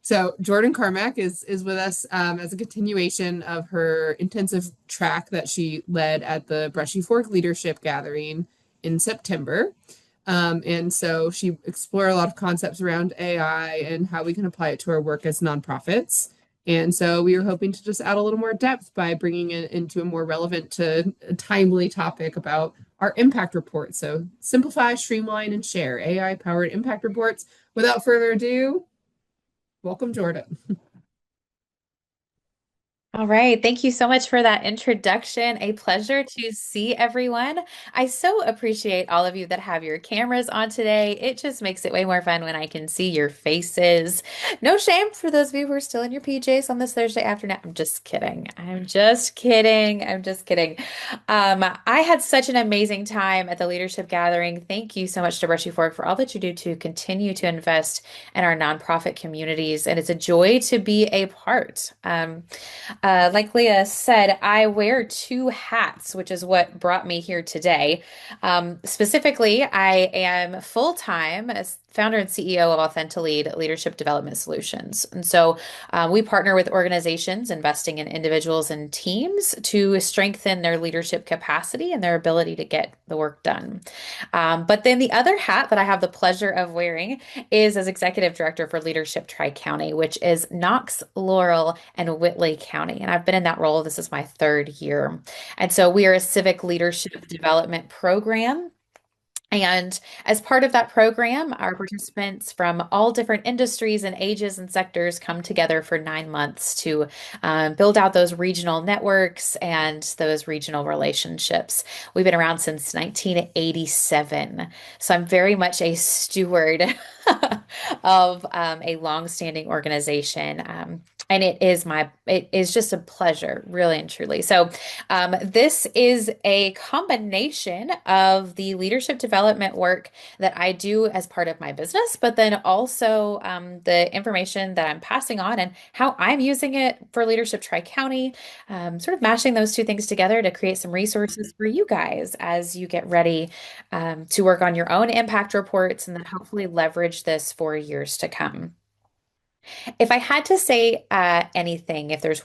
So Jordyne Carmack is with us as a continuation of her intensive track that she led at the Brushy Fork Leadership Gathering in September. And so she explored a lot of concepts around AI and how we can apply it to our work as nonprofits. And so we were hoping to just add a little more depth by bringing it into a more relevant to timely topic about our impact reports. So simplify, streamline, and share AI-powered impact reports. Without further ado, welcome, Jordan. All right. Thank you so much for that introduction. A pleasure to see everyone. I so appreciate all of you that have your cameras on today. It just makes it way more fun when I can see your faces. No shame for those of you who are still in your PJs on this Thursday afternoon. I'm just kidding. I'm just kidding. I'm just kidding. I had such an amazing time at the leadership gathering. Thank you so much to Brushy Fork for all that you do to continue to invest in our nonprofit communities. And it's a joy to be a part. Like Leah said, I wear two hats, which is what brought me here today. Specifically, I am full-time as founder and CEO of Authentilead Leadership Development Solutions. And so we partner with organizations investing in individuals and teams to strengthen their leadership capacity and their ability to get the work done. But then the other hat that I have the pleasure of wearing is as executive director for Leadership Tri-County, which is Knox, Laurel, and Whitley County. And I've been in that role. This is my third year. And so we are a civic leadership development program. And as part of that program, our participants from all different industries and ages and sectors come together for 9 months to build out those regional networks and those regional relationships. We've been around since 1987. So I'm very much a steward of a longstanding organization. And it is just a pleasure, really and truly. So, this is a combination of the leadership development work that I do as part of my business, but then also the information that I'm passing on and how I'm using it for Leadership Tri-County, sort of mashing those two things together to create some resources for you guys as you get ready to work on your own impact reports and then hopefully leverage this for years to come. If I had to say anything, if there's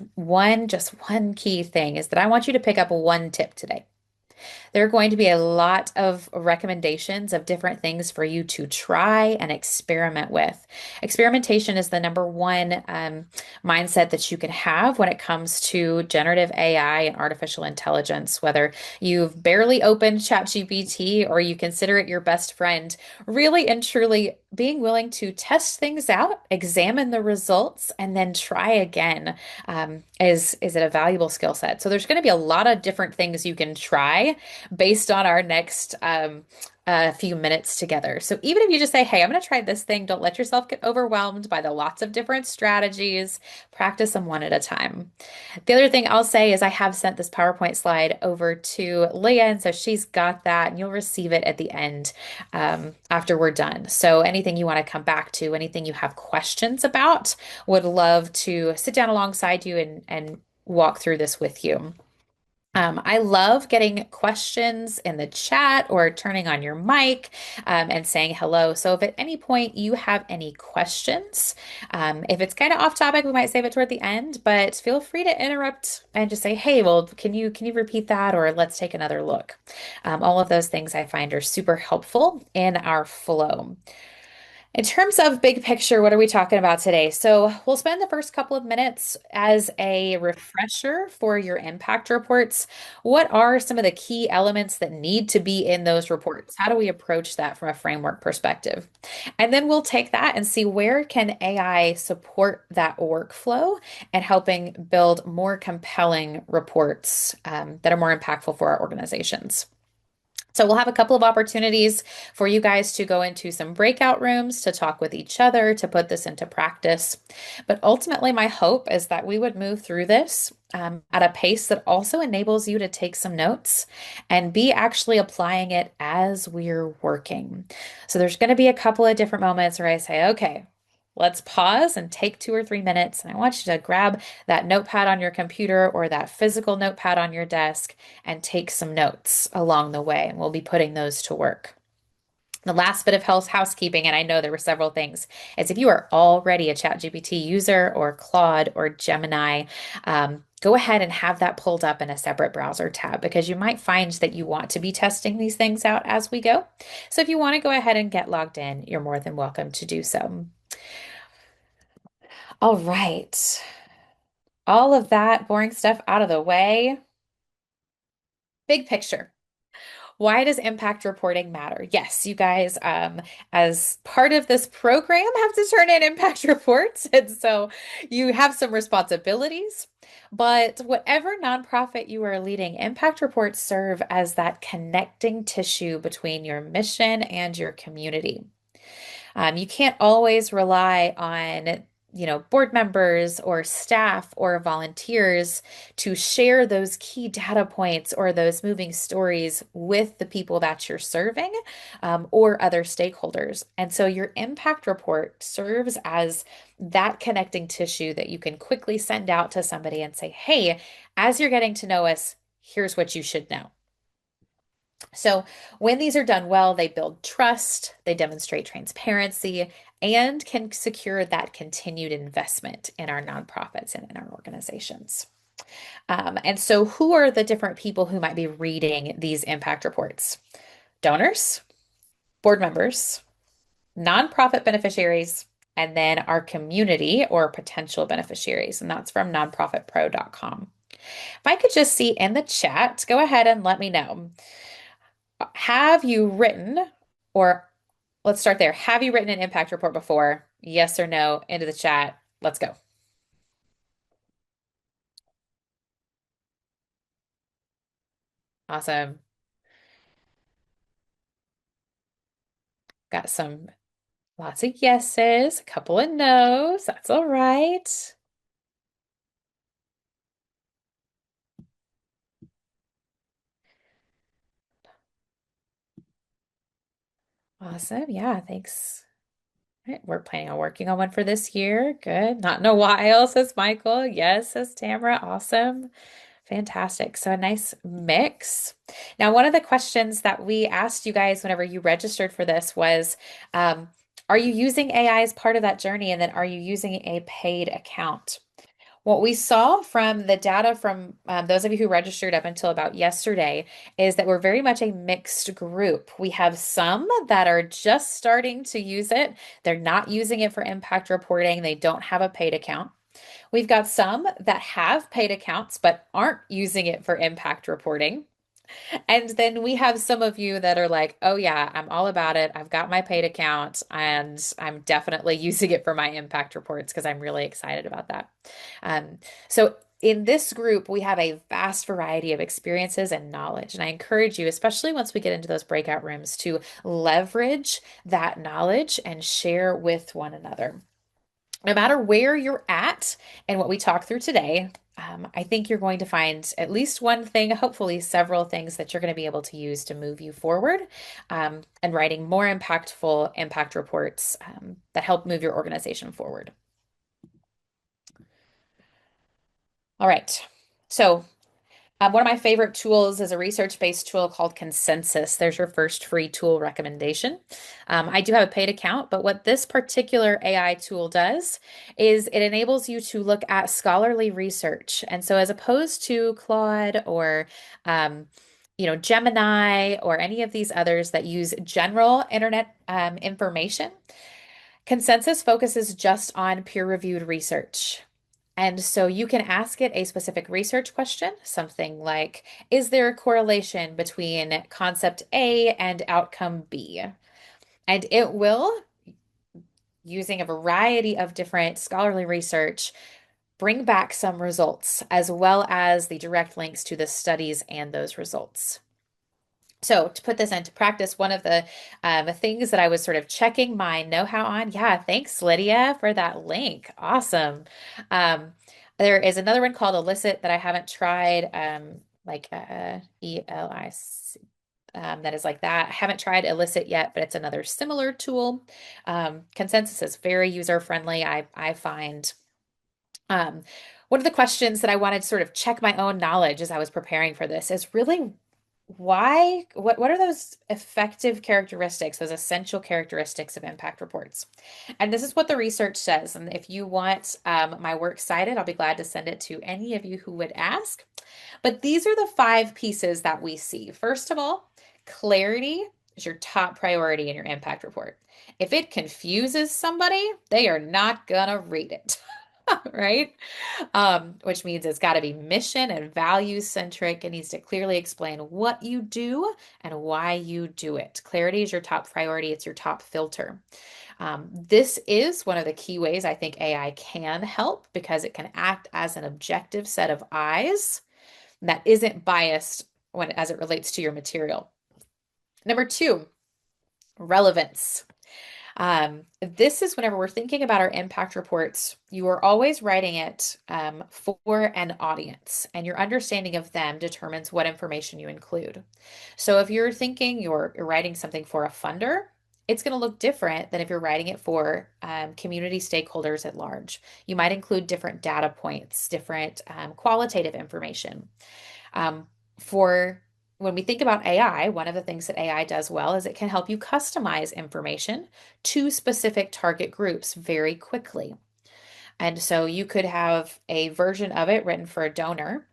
just one key thing, is that I want you to pick up one tip today. There are going to be a lot of recommendations of different things for you to try and experiment with. Experimentation is the number one mindset that you can have when it comes to generative AI and artificial intelligence, whether you've barely opened ChatGPT or you consider it your best friend. Really and truly being willing to test things out, examine the results, and then try again is it a valuable skill set. So there's going to be a lot of different things you can try based on our next few minutes together. So even if you just say, hey, I'm going to try this thing, don't let yourself get overwhelmed by the lots of different strategies. Practice them one at a time. The other thing I'll say is I have sent this PowerPoint slide over to Leah, and so she's got that, and you'll receive it at the end after we're done. So anything you want to come back to, anything you have questions about, would love to sit down alongside you and walk through this with you. I love getting questions in the chat or turning on your mic and saying hello. So if at any point you have any questions, if it's kind of off topic, we might save it toward the end, but feel free to interrupt and just say, hey, well, can you repeat that? Or let's take another look. All of those things I find are super helpful in our flow. In terms of big picture, what are we talking about today? So, we'll spend the first couple of minutes as a refresher for your impact reports. What are some of the key elements that need to be in those reports? How do we approach that from a framework perspective? And then we'll take that and see where can AI support that workflow and helping build more compelling reports that are more impactful for our organizations. So we'll have a couple of opportunities for you guys to go into some breakout rooms to talk with each other, to put this into practice. But ultimately, my hope is that we would move through this at a pace that also enables you to take some notes and be actually applying it as we're working. So there's going to be a couple of different moments where I say, okay, let's pause and take 2 or 3 minutes. And I want you to grab that notepad on your computer or that physical notepad on your desk and take some notes along the way. And we'll be putting those to work. The last bit of housekeeping, and I know there were several things, is if you are already a ChatGPT user or Claude or Gemini, go ahead and have that pulled up in a separate browser tab because you might find that you want to be testing these things out as we go. So if you want to go ahead and get logged in, you're more than welcome to do so. All right. All of that boring stuff out of the way. Big picture. Why does impact reporting matter? Yes, you guys, as part of this program, have to turn in impact reports. And so you have some responsibilities. But whatever nonprofit you are leading, impact reports serve as that connecting tissue between your mission and your community. You can't always rely on, board members or staff or volunteers to share those key data points or those moving stories with the people that you're serving, or other stakeholders. And so your impact report serves as that connecting tissue that you can quickly send out to somebody and say, hey, as you're getting to know us, here's what you should know. So, when these are done well, they build trust, they demonstrate transparency, and can secure that continued investment in our nonprofits and in our organizations. And so, who are the different people who might be reading these impact reports? Donors, board members, nonprofit beneficiaries, and then our community or potential beneficiaries. And that's from nonprofitpro.com. If I could just see in the chat, go ahead and let me know. Have you written, or let's start there. Have you written an impact report before? Yes or no into the chat. Let's go. Awesome. Got some lots of yeses, a couple of nos. That's all right. Awesome. Yeah, thanks. All right, we're planning on working on one for this year. Good. Not in a while, says Michael. Yes, says Tamara. Awesome. Fantastic. So a nice mix. Now, one of the questions that we asked you guys whenever you registered for this was, are you using AI as part of that journey? And then are you using a paid account? What we saw from the data from those of you who registered up until about yesterday is that we're very much a mixed group. We have some that are just starting to use it. They're not using it for impact reporting. They don't have a paid account. We've got some that have paid accounts but aren't using it for impact reporting. And then we have some of you that are like, oh, yeah, I'm all about it. I've got my paid account and I'm definitely using it for my impact reports because I'm really excited about that. So, in this group, we have a vast variety of experiences and knowledge. And I encourage you, especially once we get into those breakout rooms, to leverage that knowledge and share with one another. No matter where you're at and what we talk through today, I think you're going to find at least one thing, hopefully several things that you're going to be able to use to move you forward, and writing more impactful impact reports that help move your organization forward. All right. So one of my favorite tools is a research-based tool called Consensus. There's your first free tool recommendation. I do have a paid account, but what this particular AI tool does is it enables you to look at scholarly research. And so as opposed to Claude or Gemini or any of these others that use general internet information, Consensus focuses just on peer-reviewed research. And so you can ask it a specific research question, something like, is there a correlation between concept A and outcome B? And it will, using a variety of different scholarly research, bring back some results, as well as the direct links to the studies and those results. So to put this into practice, one of the things that I was sort of checking my know-how on, yeah, thanks, Lydia, for that link. Awesome. There is another one called Elicit that I haven't tried, like ELIC, that is like that. I haven't tried Elicit yet, but it's another similar tool. Consensus is very user-friendly, I find. One of the questions that I wanted to sort of check my own knowledge as I was preparing for this is really what are those effective characteristics, those essential characteristics of impact reports? And this is what the research says. And if you want my works cited, I'll be glad to send it to any of you who would ask. But these are the 5 pieces that we see. First of all, clarity is your top priority in your impact report. If it confuses somebody, they are not gonna read it, right? Which means it's got to be mission and values centric. It needs to clearly explain what you do and why you do it. Clarity is your top priority, it's your top filter. This is one of the key ways I think AI can help because it can act as an objective set of eyes that isn't biased when as it relates to your material. Number 2, relevance. This is whenever we're thinking about our impact reports, you are always writing it for an audience, and your understanding of them determines what information you include. So if you're thinking you're writing something for a funder, it's going to look different than if you're writing it for community stakeholders at large. You might include different data points, different qualitative information. For when we think about AI, one of the things that AI does well is it can help you customize information to specific target groups very quickly. And so you could have a version of it written for a donor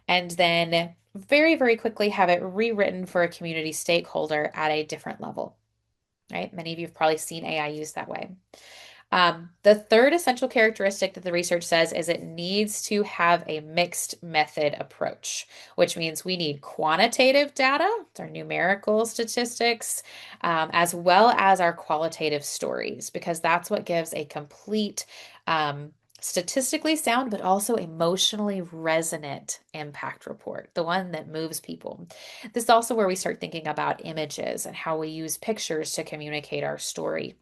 and then very, very quickly have it rewritten for a community stakeholder at a different level, right? Many of you have probably seen AI used that way. The third essential characteristic that the research says is it needs to have a mixed method approach, which means we need quantitative data, it's our numerical statistics, as well as our qualitative stories, because that's what gives a complete, statistically sound, but also emotionally resonant impact report, the one that moves people. This is also where we start thinking about images and how we use pictures to communicate our story.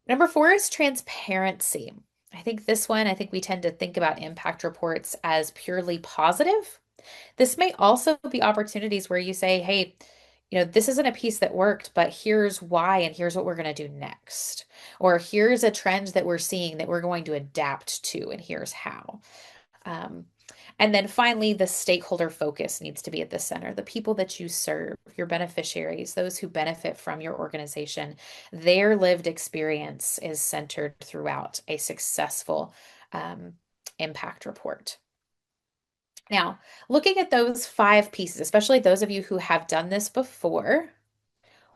Number 4 is transparency. I think we tend to think about impact reports as purely positive. This may also be opportunities where you say, hey, this isn't a piece that worked, but here's why, and here's what we're going to do next. Or here's a trend that we're seeing that we're going to adapt to, and here's how. Um, and then finally, the stakeholder focus needs to be at the center. The people that you serve, your beneficiaries, those who benefit from your organization, their lived experience is centered throughout a successful impact report. Now, looking at those 5 pieces, especially those of you who have done this before,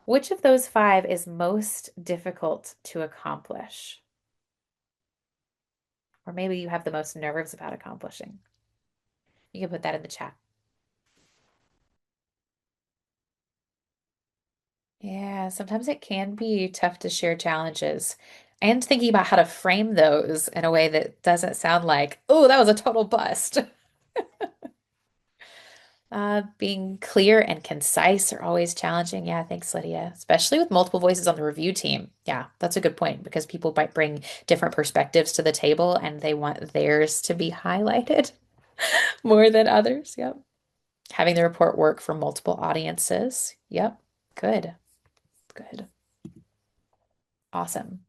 which of those 5 is most difficult to accomplish? Or maybe you have the most nerves about accomplishing. You can put that in the chat. Yeah, sometimes it can be tough to share challenges and thinking about how to frame those in a way that doesn't sound like, oh, that was a total bust. Being clear and concise are always challenging. Yeah, thanks, Lydia. Especially with multiple voices on the review team. Yeah, that's a good point because people might bring different perspectives to the table and they want theirs to be highlighted more than others. Yep. Having the report work for multiple audiences. Yep. Good. Good. Awesome.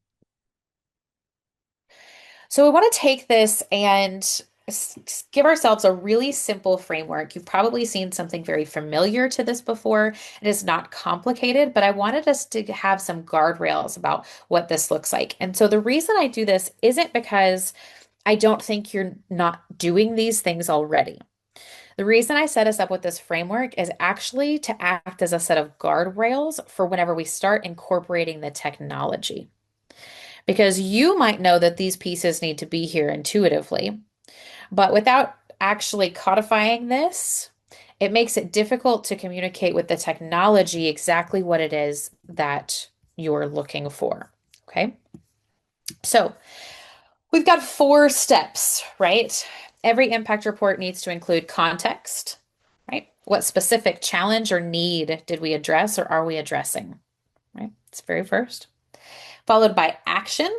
So we want to take this and give ourselves a really simple framework. You've probably seen something very familiar to this before. It is not complicated, but I wanted us to have some guardrails about what this looks like. And so the reason I do this isn't because I don't think you're not doing these things already. The reason I set us up with this framework is actually to act as a set of guardrails for whenever we start incorporating the technology. Because you might know that these pieces need to be here intuitively, but without actually codifying this, it makes it difficult to communicate with the technology exactly what it is that you're looking for. Okay. So we've got 4 steps, right? Every impact report needs to include context, right? What specific challenge or need did we address or are we addressing, right? It's very first. Followed by action.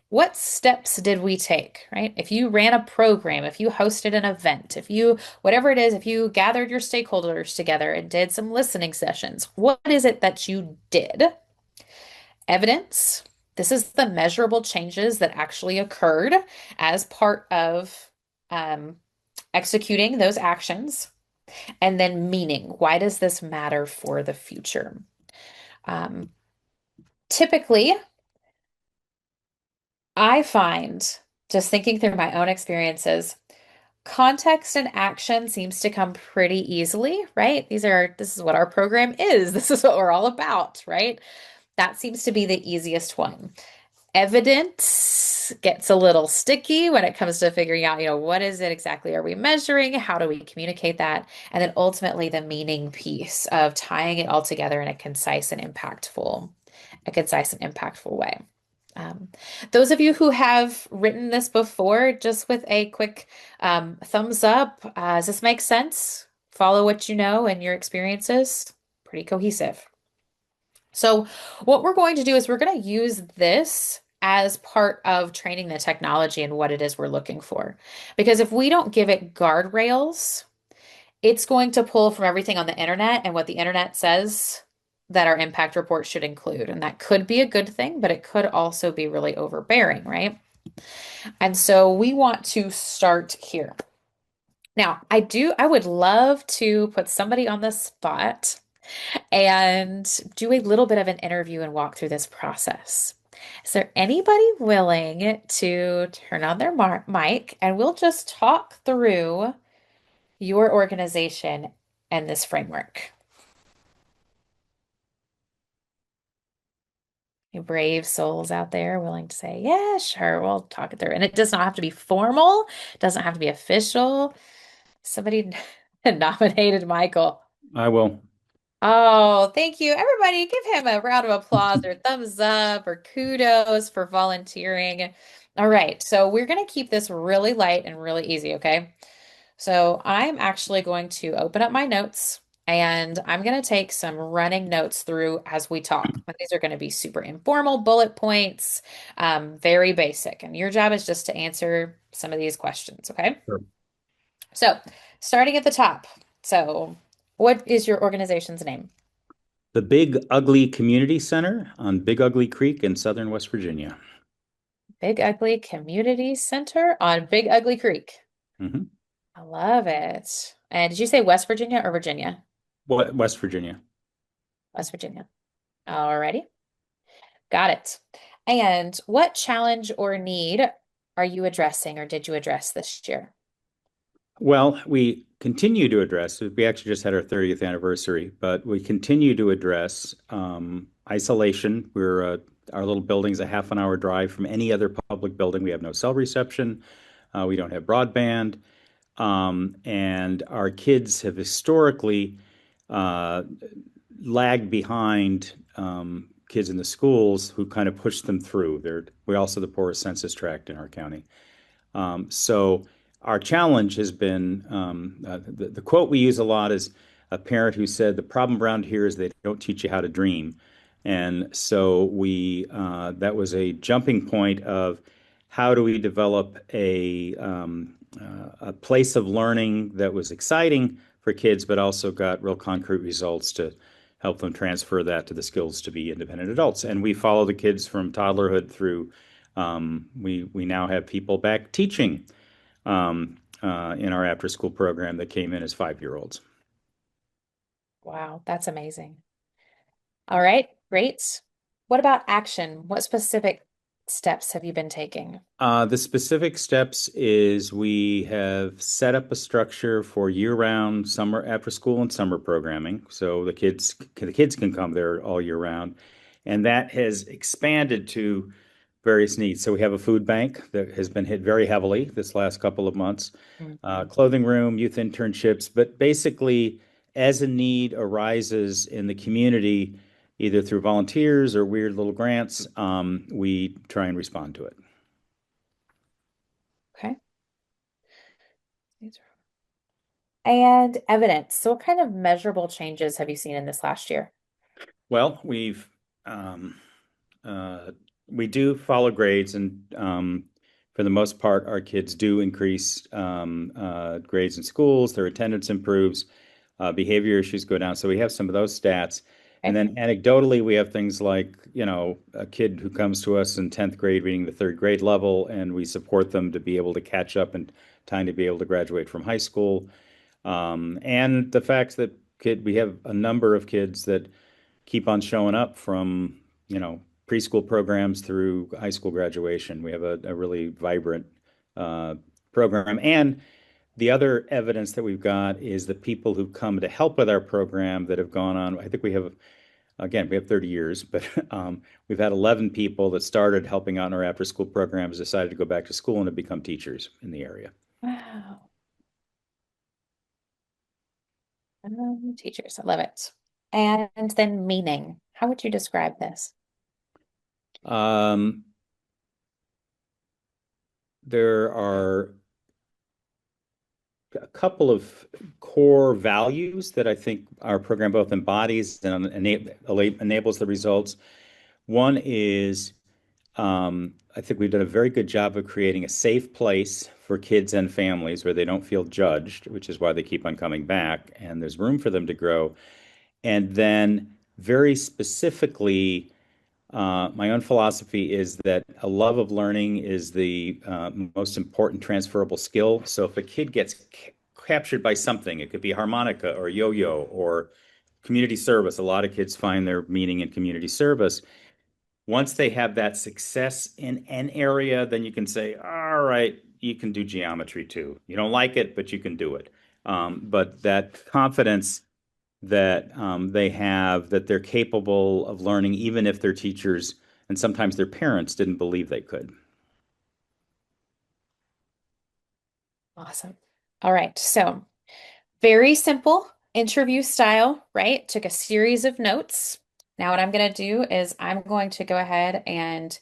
What steps did we take, right? If you ran a program, if you hosted an event, whatever it is, if you gathered your stakeholders together and did some listening sessions, what is it that you did? Evidence. This is the measurable changes that actually occurred as part of executing those actions. And then meaning. Why does this matter for the future? Um, Typically, I find, just thinking through my own experiences, context and action seems to come pretty easily, right? This is what our program is. This is what we're all about, right? That seems to be the easiest one. Evidence gets a little sticky when it comes to figuring out, what is it exactly are we measuring? How do we communicate that? And then ultimately the meaning piece of tying it all together in a concise and impactful way. Um, those of you who have written this before, just with a quick thumbs up, does this make sense? Follow what you know and your experiences. Pretty cohesive. So, what we're going to do is we're going to use this as part of training the technology and what it is we're looking for. Because if we don't give it guardrails, it's going to pull from everything on the internet and what the internet says that our impact report should include. And that could be a good thing, but it could also be really overbearing, right? And so we want to start here. Now, I would love to put somebody on the spot and do a little bit of an interview and walk through this process. Is there anybody willing to turn on their mic and we'll just talk through your organization and this framework? You brave souls out there willing to say, yeah, sure, we'll talk it through. And it does not have to be formal, it doesn't have to be official. Somebody nominated Michael. I will. Oh, thank you. Everybody, give him a round of applause or thumbs up or kudos for volunteering. All right, so we're going to keep this really light and really easy, okay? So I'm actually going to open up my notes and I'm going to take some running notes through as we talk. But these are going to be super informal bullet points, very basic. And your job is just to answer some of these questions, okay? Sure. So starting at the top. So what is your organization's name? The Big Ugly Community Center on Big Ugly Creek in southern West Virginia. Big Ugly Community Center on Big Ugly Creek. hmm I love it. And did you say West Virginia or Virginia? West Virginia. West Virginia. Alrighty. Got it. And what challenge or need are you addressing or did you address this year? Well, we continue to address, we actually just had our 30th anniversary, but we continue to address isolation. Our little building's a half an hour drive from any other public building. We have no cell reception. We don't have broadband. And our kids have historically uh, lagged behind kids in the schools who kind of push them through. We're also the poorest census tract in our county. So our challenge has been the quote we use a lot is a parent who said, "The problem around here is they don't teach you how to dream." And so that was a jumping point of how do we develop a place of learning that was exciting for kids, but also got real concrete results to help them transfer that to the skills to be independent adults. And we follow the kids from toddlerhood through. We now have people back teaching in our after school program that came in as 5-year-olds. Wow, that's amazing. All right, great. What about action? What specific steps have you been taking? The specific steps is we have set up a structure for year-round summer after school and summer programming, so the kids can come there all year round, and that has expanded to various needs. So we have a food bank that has been hit very heavily this last couple of months, clothing room, youth internships, but basically, as a need arises in the community, either through volunteers or weird little grants, we try and respond to it. Okay. And evidence. So what kind of measurable changes have you seen in this last year? Well, um, uh, we do follow grades, and for the most part, our kids do increase grades in schools. Their attendance improves, behavior issues go down. So we have some of those stats. And Okay. then anecdotally, we have things like, a kid who comes to us in 10th grade reading the third grade level, and we support them to be able to catch up in time to be able to graduate from high school. And the fact that we have a number of kids that keep on showing up from, preschool programs through high school graduation. We have a really vibrant uh, program. And the other evidence that we've got is the people who come to help with our program that have gone on. I think we have, again, we have 30 years, but we've had 11 people that started helping out in our after school programs, decided to go back to school and have become teachers in the area. Wow. Teachers, I love it. And then meaning. How would you describe this? Um, there are a couple of core values that I think our program both embodies and enables the results. One is I think we've done a very good job of creating a safe place for kids and families where they don't feel judged, which is why they keep on coming back, and there's room for them to grow. And then, very specifically, my own philosophy is that a love of learning is the most important transferable skill. So if a kid gets captured by something, it could be harmonica or yo-yo or community service. A lot of kids find their meaning in community service. Once they have that success in an area, then you can say, all right, you can do geometry too. You don't like it, but you can do it. But that confidence that they have, that they're capable of learning, even if their teachers and sometimes their parents didn't believe they could. Awesome. All right. So, very simple interview style, right? Took a series of notes. Now, what I'm going to do is I'm going to go ahead and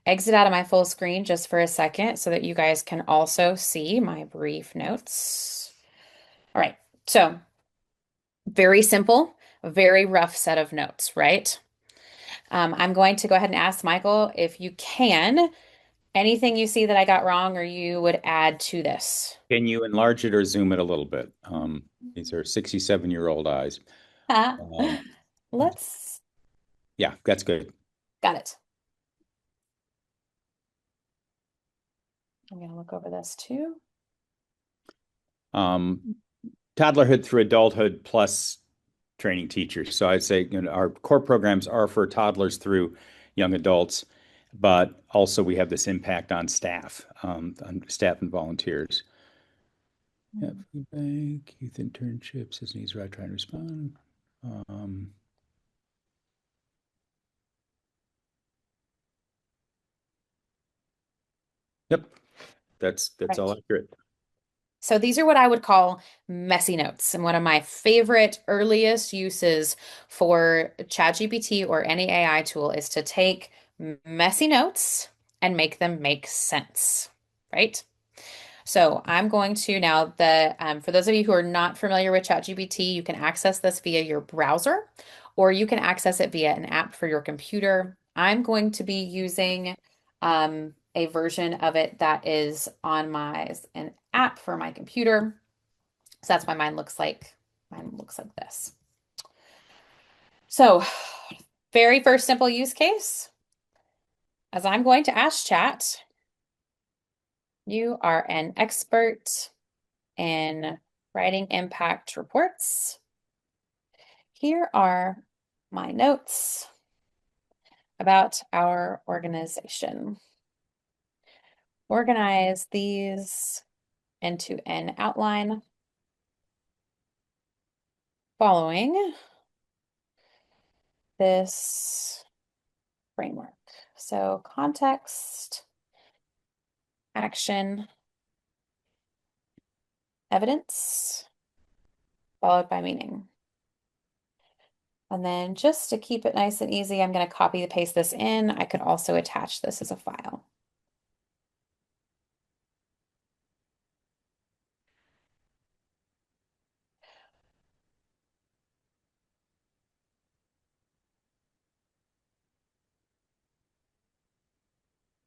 exit out of my full screen just for a second so that you guys can also see my brief notes. All right. So, very simple, very rough set of notes, right? I'm going to go ahead and ask Michael if you can, anything you see that I got wrong or you would add to this. Can you enlarge it or zoom it a little bit? These are 67-year-old eyes. Um, Let's, yeah, that's good. got it. I'm going to look over this too. Um, Toddlerhood through adulthood plus training teachers. So I'd say, our core programs are for toddlers through young adults, but also we have this impact on staff and volunteers. Yeah, food bank, youth internships, his needs right, trying to respond. Um, yep, that's all Right. accurate. So these are what I would call messy notes. And one of my favorite earliest uses for ChatGPT or any AI tool is to take messy notes and make them make sense, right? So I'm going to now for those of you who are not familiar with ChatGPT, you can access this via your browser or you can access it via an app for your computer. I'm going to be using a version of it that is on an app for my computer. So that's why mine looks like this. So very first simple use case, as I'm going to ask Chat, you are an expert in writing impact reports. Here are my notes about our organization. Organize these into an outline following this framework. So context, action, evidence, followed by meaning. And then just to keep it nice and easy, I'm going to copy and paste this in. I could also attach this as a file.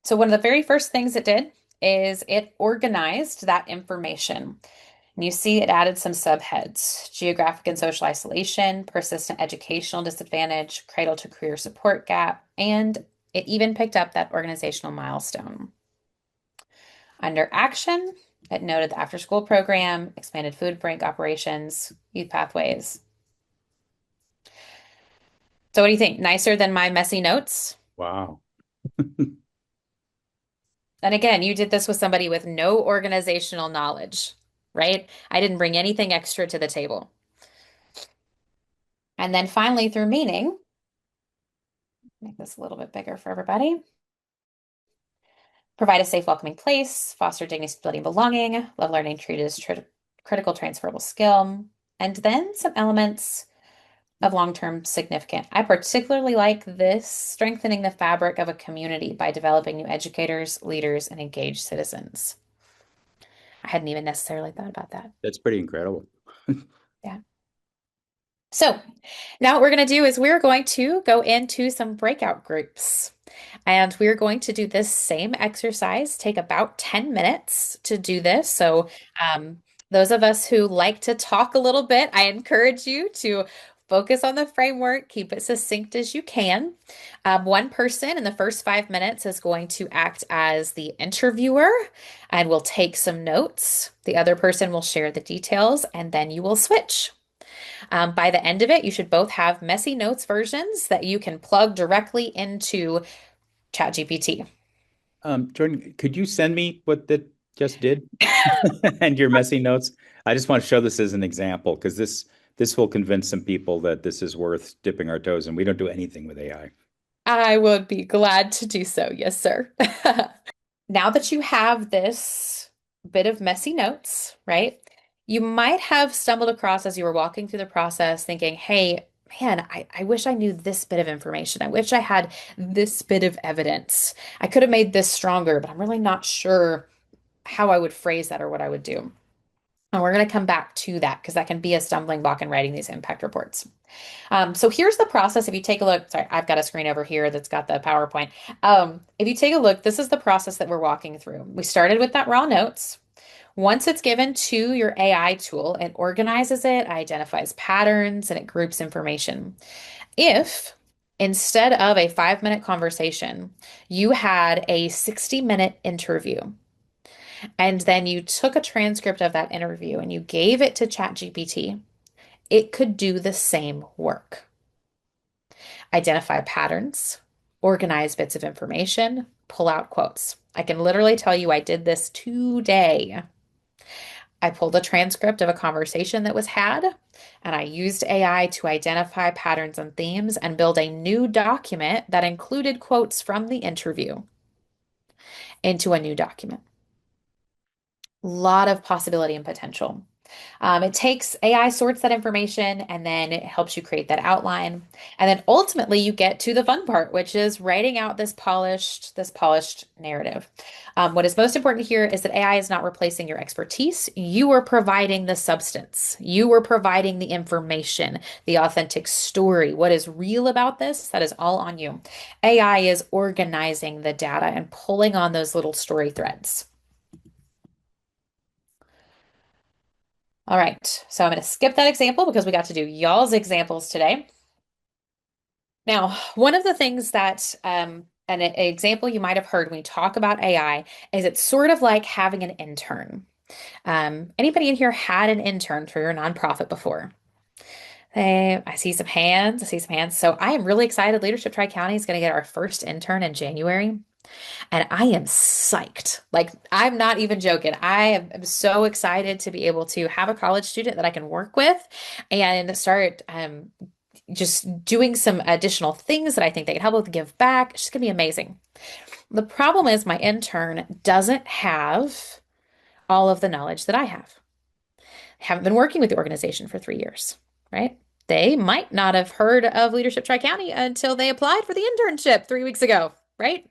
So one of the very first things it did is it organized that information. And you see it added some subheads: geographic and social isolation, persistent educational disadvantage, cradle to career support gap, and it even picked up that organizational milestone. Under action, It noted the after-school program, expanded food bank operations, youth pathways. So what do you think? Nicer than my messy notes? Wow. And again, you did this with somebody with no organizational knowledge, right? I didn't bring anything extra to the table. And then finally, through meaning, make this a little bit bigger for everybody. Provide a safe, welcoming place, foster dignity, stability, and belonging, love learning treated as critical transferable skill, and then some elements of long-term significant. I particularly like this strengthening the fabric of a community by developing new educators, leaders, and engaged citizens. I hadn't even necessarily thought about that. That's pretty incredible. Yeah. So now what we're going to do is we're going to go into some breakout groups. And we're going to do this same exercise, take about 10 minutes to do this. So, those of us who like to talk a little bit, I encourage you to focus on the framework, keep it succinct as you can. One person in the first 5 minutes is going to act as the interviewer and will take some notes. The other person will share the details, and then you will switch. By the end of it, you should both have messy notes versions that you can plug directly into ChatGPT. Jordan, could you send me what that just did and your messy notes? I just want to show this as an example because this will convince some people that this is worth dipping our toes in. We don't do anything with AI. I would be glad to do so. Yes, sir. Now that you have this bit of messy notes, right? You might have stumbled across as you were walking through the process thinking, hey, man, I wish I knew this bit of information. I wish I had this bit of evidence. I could have made this stronger, but I'm really not sure how I would phrase that or what I would do. And we're going to come back to that because that can be a stumbling block in writing these impact reports. So here's the process. If you take a look, sorry, I've got a screen over here that's got the PowerPoint. If you take a look, this is the process that we're walking through. We started with that raw notes. Once it's given to your AI tool, it organizes it, identifies patterns, and it groups information. If instead of a 5 minute conversation, you had a 60-minute interview, and then you took a transcript of that interview and you gave it to ChatGPT, it could do the same work. Identify patterns, organize bits of information, pull out quotes. I can literally tell you I did this today. I pulled a transcript of a conversation that was had, and I used AI to identify patterns and themes and build a new document that included quotes from the interview into a new document. Lot of possibility and potential. It takes AI sorts that information and then it helps you create that outline. And then ultimately you get to the fun part, which is writing out this polished narrative. What is most important here is that AI is not replacing your expertise. You are providing the substance. You are providing the information, the authentic story. What is real about this? That is all on you. AI is organizing the data and pulling on those little story threads. All right, so I'm going to skip that example because we got to do y'all's examples today. Now, one of the things that an example you might have heard when we talk about AI is it's sort of like having an intern. Anybody in here had an intern for your nonprofit before? Hey, I see some hands. I see some hands. So I am really excited. Leadership Tri-County is going to get our first intern in January. And I am psyched. Like, I'm not even joking. I am so excited to be able to have a college student that I can work with and start just doing some additional things that I think they can help with, give back. It's just gonna be amazing. The problem is my intern doesn't have all of the knowledge that I have. I haven't been working with the organization for 3 years, right? They might not have heard of Leadership Tri-County until they applied for the internship 3 weeks ago, right?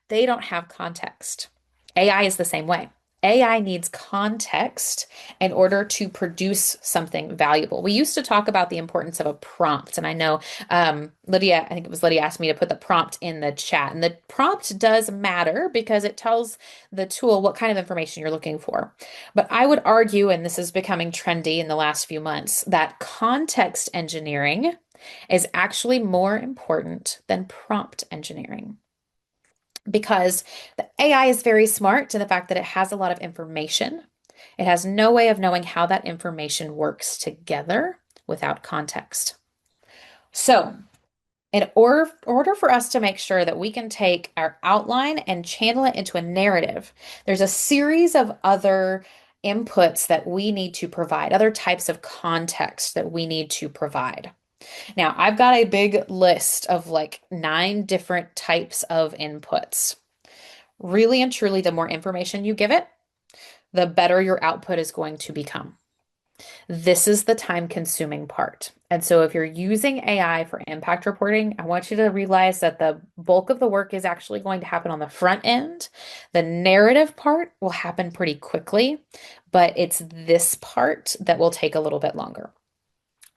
They don't have context. AI is the same way. AI needs context in order to produce something valuable. We used to talk about the importance of a prompt, and I know Lydia, I think it was Lydia, asked me to put the prompt in the chat. And the prompt does matter because it tells the tool what kind of information you're looking for. But I would argue, and this is becoming trendy in the last few months, that context engineering is actually more important than prompt engineering. because the AI is very smart in the fact that it has a lot of information. It has no way of knowing how that information works together without context. So, in order for us to make sure that we can take our outline and channel it into a narrative, there's a series of other inputs that we need to provide, other types of context that we need to provide. Now, I've got a big list of like 9 different types of inputs. Really and truly, the more information you give it, the better your output is going to become. This is the time-consuming part. And so if you're using AI for impact reporting, I want you to realize that the bulk of the work is actually going to happen on the front end. The narrative part will happen pretty quickly, but it's this part that will take a little bit longer.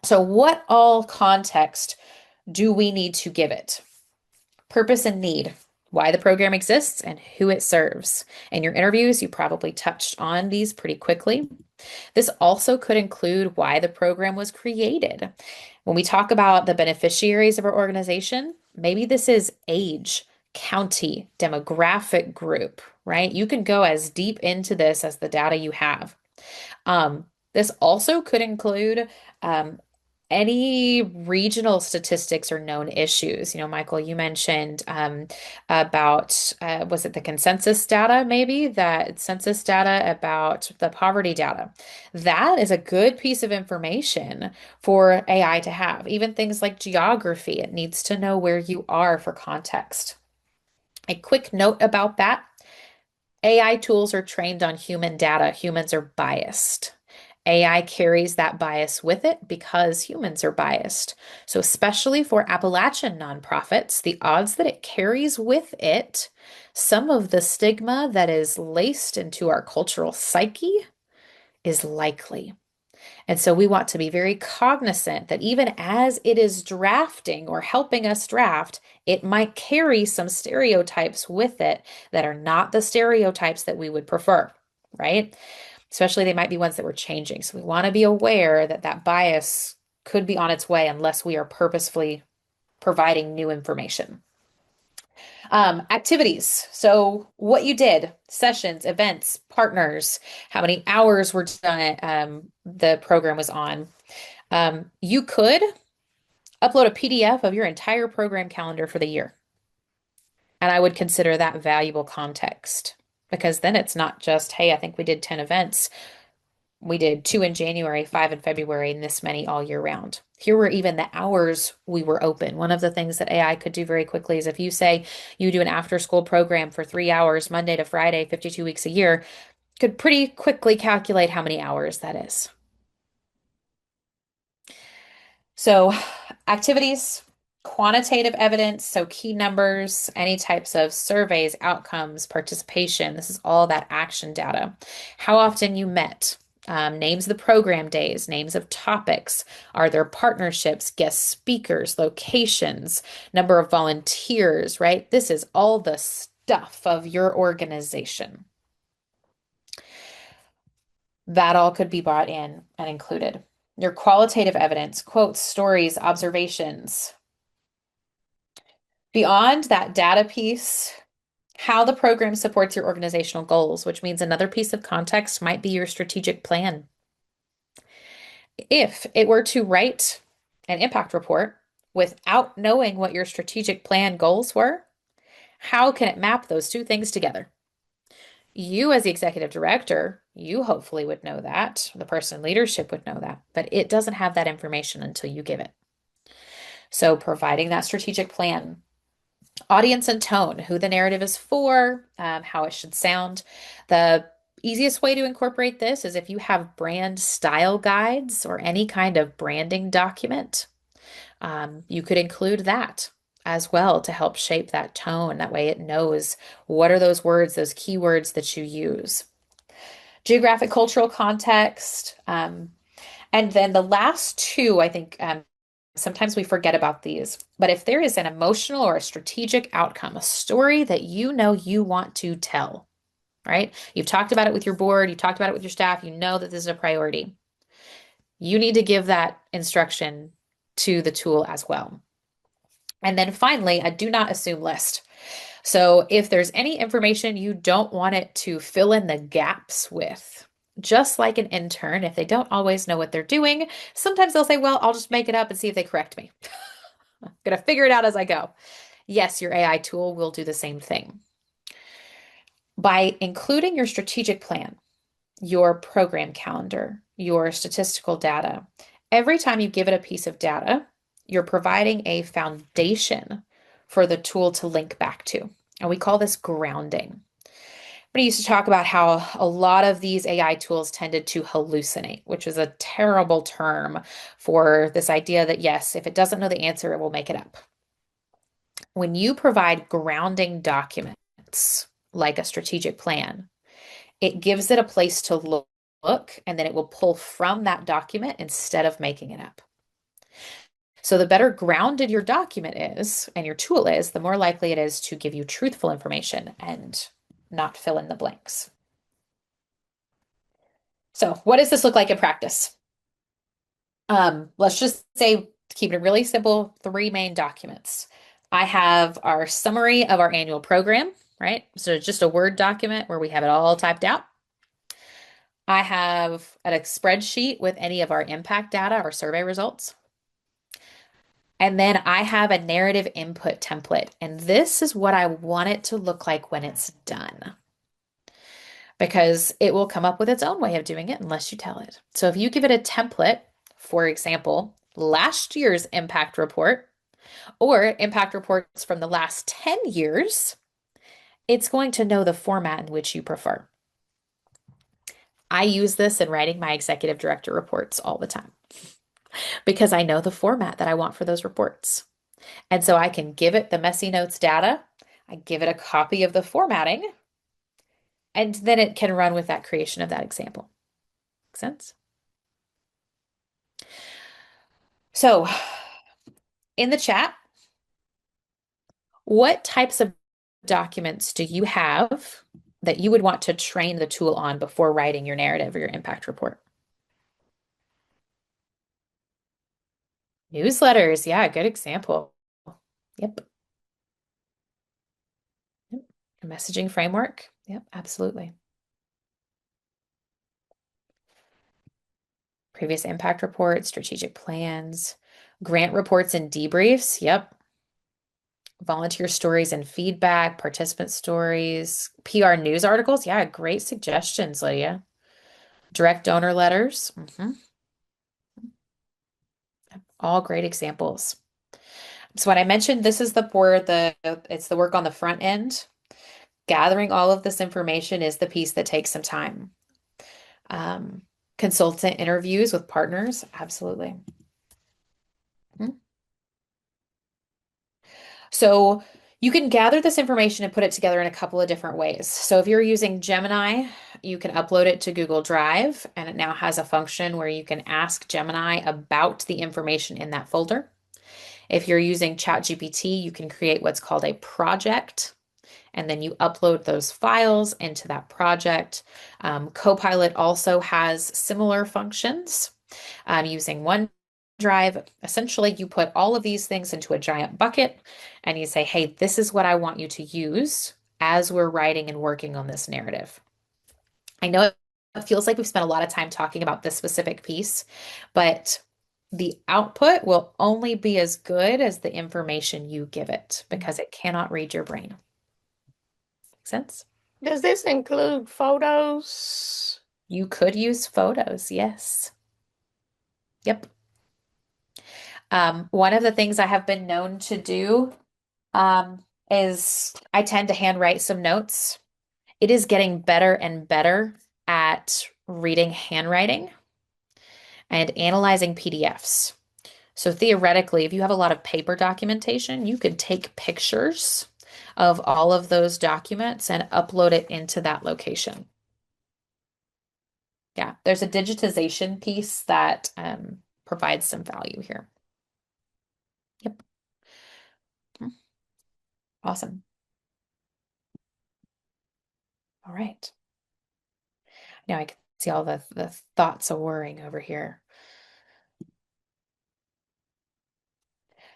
So what all context do we need to give it? Purpose and need, why the program exists and who it serves. In your interviews, you probably touched on these pretty quickly. This also could include why the program was created. When we talk about the beneficiaries of our organization, maybe this is age, county, demographic group, right? You can go as deep into this as the data you have. This also could include any regional statistics or known issues. You know, Michael, you mentioned about, was it the consensus data, maybe that census data about the poverty data? That is a good piece of information for AI to have. Even things like geography, it needs to know where you are for context. A quick note about that. AI tools are trained on human data. Humans are biased. AI carries that bias with it because humans are biased. So especially for Appalachian nonprofits, the odds that it carries with it some of the stigma that is laced into our cultural psyche is likely. And so we want to be very cognizant that even as it is drafting or helping us draft, it might carry some stereotypes with it that are not the stereotypes that we would prefer, right? Especially they might be ones that we're changing. So we want to be aware that that bias could be on its way unless we are purposefully providing new information. Activities. So what you did, sessions, events, partners, how many hours were done, the program was on. You could upload a PDF of your entire program calendar for the year. And I would consider that valuable context because then it's not just, hey, I think we did 10 events. We did 2 in January, 5 in February, and this many all year round. Here were even the hours we were open. One of the things that AI could do very quickly is if you say you do an after school program for 3 hours, Monday to Friday, 52 weeks a year, could pretty quickly calculate how many hours that is. So activities, quantitative evidence, so key numbers, any types of surveys, outcomes, participation. This is all that action data. How often you met. Names of the program days, names of topics. Are there partnerships, guest speakers, locations, number of volunteers, right? This is all the stuff of your organization. That all could be brought in and included. Your qualitative evidence, quotes, stories, observations. Beyond that data piece, how the program supports your organizational goals, which means another piece of context might be your strategic plan. If it were to write an impact report without knowing what your strategic plan goals were, how can it map those two things together? You, as the executive director, you hopefully would know that. The person in leadership would know that, but it doesn't have that information until you give it. So providing that strategic plan, audience and tone, who the narrative is for, how it should sound. The easiest way to incorporate this is if you have brand style guides or any kind of branding document, you could include that as well to help shape that tone. That way it knows what are those words, those keywords that you use. Geographic cultural context. And then the last two, I think, sometimes we forget about these, but if there is an emotional or a strategic outcome, a story that you know you want to tell, right? You've talked about it with your board, you talked about it with your staff, you know that this is a priority. You need to give that instruction to the tool as well. And then finally, a do not assume list. So if there's any information you don't want it to fill in the gaps with, just like an intern, if they don't always know what they're doing, sometimes they'll say, well, I'll just make it up and see if they correct me. I'm gonna figure it out as I go. Yes, your AI tool will do the same thing. By including your strategic plan, your program calendar, your statistical data, every time you give it a piece of data, you're providing a foundation for the tool to link back to. And we call this grounding. But I used to talk about how a lot of these AI tools tended to hallucinate, which is a terrible term for this idea that, yes, if it doesn't know the answer, it will make it up. When you provide grounding documents like a strategic plan, it gives it a place to look, and then it will pull from that document instead of making it up. So the better grounded your document is and your tool is, the more likely it is to give you truthful information and not fill in the blanks. So what does this look like in practice? Let's just say, keep it really simple, 3 main documents. I have our summary of our annual program, right? So just a Word document where we have it all typed out. I have a spreadsheet with any of our impact data or survey results. And then I have a narrative input template. And this is what I want it to look like when it's done, because it will come up with its own way of doing it unless you tell it. So if you give it a template, for example, last year's impact report or impact reports from the last 10 years, it's going to know the format in which you prefer. I use this in writing my executive director reports all the time because I know the format that I want for those reports. And so I can give it the messy notes data, I give it a copy of the formatting, and then it can run with that creation of that example. Make sense? So in the chat, what types of documents do you have that you would want to train the tool on before writing your narrative or your impact report? Newsletters, yeah, good example. Yep. Yep. A messaging framework. Yep, absolutely. Previous impact reports, strategic plans, grant reports and debriefs. Yep. Volunteer stories and feedback, participant stories, PR news articles. Yeah, great suggestions, Lydia. Direct donor letters. All great examples. So when I mentioned this is it's the work on the front end. Gathering all of this information is the piece that takes some time. Consultant interviews with partners, absolutely. So you can gather this information and put it together in a couple of different ways. So if you're using Gemini, you can upload it to Google Drive, and it now has a function where you can ask Gemini about the information in that folder. If you're using ChatGPT, you can create what's called a project, and then you upload those files into that project. Copilot also has similar functions using OneDrive. Essentially, you put all of these things into a giant bucket and you say, hey, this is what I want you to use as we're writing and working on this narrative. I know it feels like we've spent a lot of time talking about this specific piece, but the output will only be as good as the information you give it because it cannot read your brain. Make sense? Does this include photos? You could use photos, yes. Yep. One of the things I have been known to do is I tend to handwrite some notes. It is getting better and better at reading handwriting and analyzing PDFs. So theoretically, if you have a lot of paper documentation, you could take pictures of all of those documents and upload it into that location. Yeah, there's a digitization piece that provides some value here. Yep. Awesome. All right. Now I can see all the thoughts of worrying over here.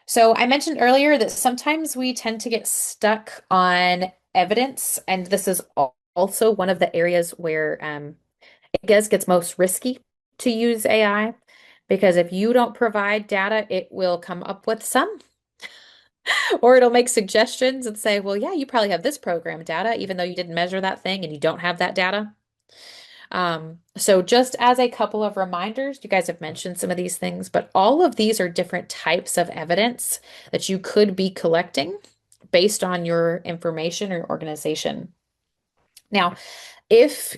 So I mentioned earlier that sometimes we tend to get stuck on evidence, and this is also one of the areas where it gets most risky to use AI, because if you don't provide data, it will come up with some, or it'll make suggestions and say, well, yeah, you probably have this program data, even though you didn't measure that thing and you don't have that data. So just as a couple of reminders, you guys have mentioned some of these things, but all of these are different types of evidence that you could be collecting based on your information or organization. Now, if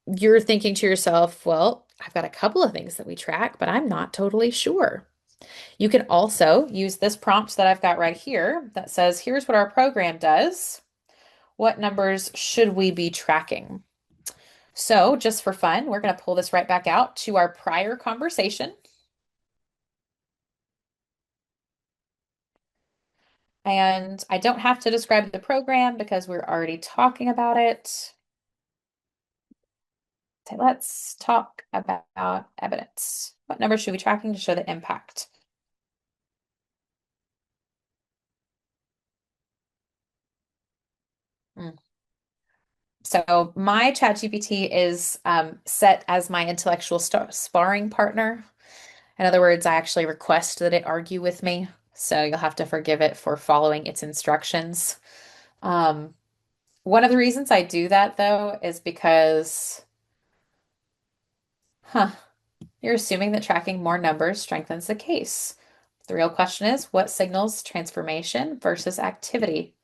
you're thinking to yourself, well, I've got a couple of things that we track, but I'm not totally sure. You can also use this prompt that I've got right here that says, here's what our program does. What numbers should we be tracking? So just for fun, we're going to pull this right back out to our prior conversation. And I don't have to describe the program because we're already talking about it. So let's talk about evidence. What numbers should we be tracking to show the impact? Hmm. So my ChatGPT is set as my intellectual sparring partner. In other words, I actually request that it argue with me. So you'll have to forgive it for following its instructions. One of the reasons I do that, though, is because, you're assuming that tracking more numbers strengthens the case. The real question is, what signals transformation versus activity?